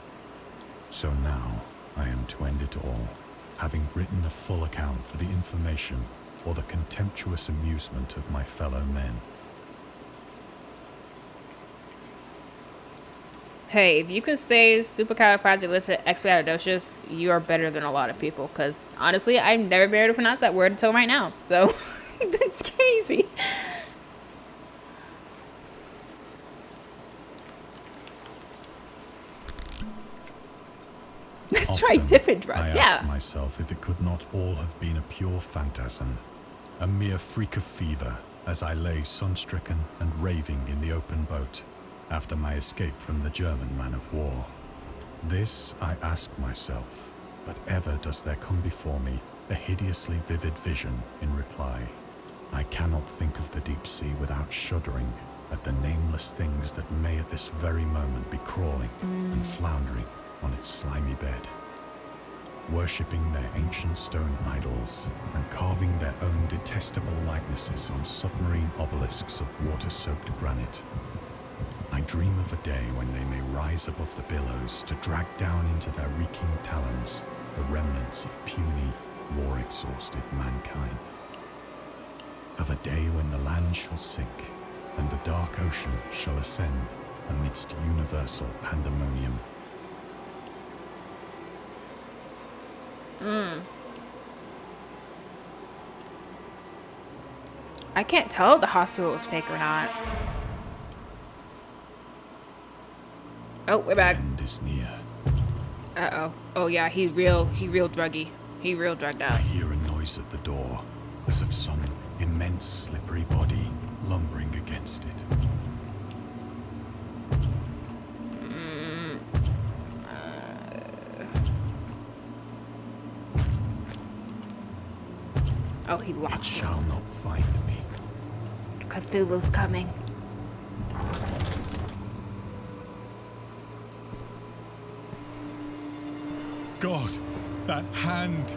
So now I am to end it all, having written a full account for the information or the contemptuous amusement of my fellow men. Hey, if you could say supercalifragilisticexpialidocious, you are better than a lot of people. Because honestly, I've never been able to pronounce that word until right now. So that's crazy. Let's try Often, different drugs. I Yeah. ask myself if it could not all have been a pure phantasm, a mere freak of fever, as I lay sun-stricken and raving in the open boat after my escape from the German man of war. This I ask myself, but ever does there come before me a hideously vivid vision in reply. I cannot think of the deep sea without shuddering at the nameless things that may at this very moment be crawling and floundering on its slimy bed, worshipping their ancient stone idols and carving their own detestable likenesses on submarine obelisks of water-soaked granite. I dream of a day when they may rise above the billows to drag down into their reeking talons the remnants of puny, war-exhausted mankind. Of a day when the land shall sink and the dark ocean shall ascend amidst universal pandemonium. I can't tell if the hospital is fake or not. Oh, we're back. The end is near. Uh-oh. Oh yeah, he real druggy. He real drugged I out. hear a noise at the door, as of some immense slippery body lumbering against it. Oh, he It locked. shall not find me. Cthulhu's coming. God, that hand!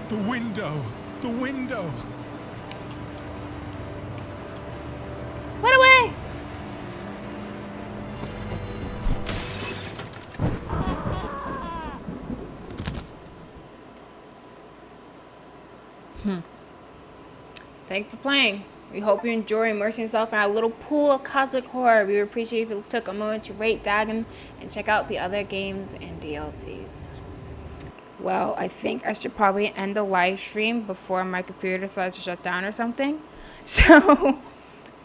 The window! The window! Run away! Thanks for playing. We hope you enjoy immersing yourself in our little pool of cosmic horror. We would appreciate if you took a moment to rate Dagon and check out the other games and DLCs. Well, I think I should probably end the live stream before my computer decides to shut down or something. So,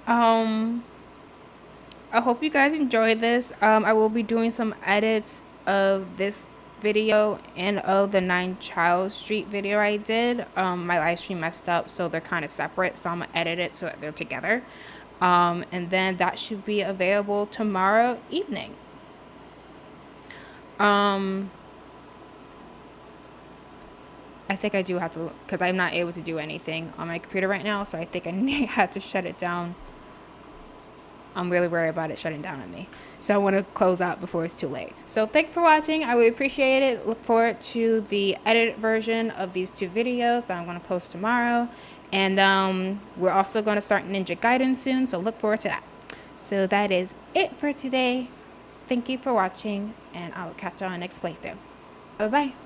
um, I hope you guys enjoyed this. I will be doing some edits of this video and of the 9 Child Street video I did. My live stream messed up, so they're kind of separate, so I'm gonna edit it so that they're together. And then that should be available tomorrow evening. I think I do have to, because I'm not able to do anything on my computer right now, so I think I had to shut it down. I'm really worried about it shutting down on me. So I want to close out before it's too late. So thanks for watching. I really appreciate it. Look forward to the edited version of these 2 videos that I'm going to post tomorrow. And we're also going to start Ninja Gaiden soon, so look forward to that. So that is it for today. Thank you for watching, and I will catch you on next playthrough. Bye-bye.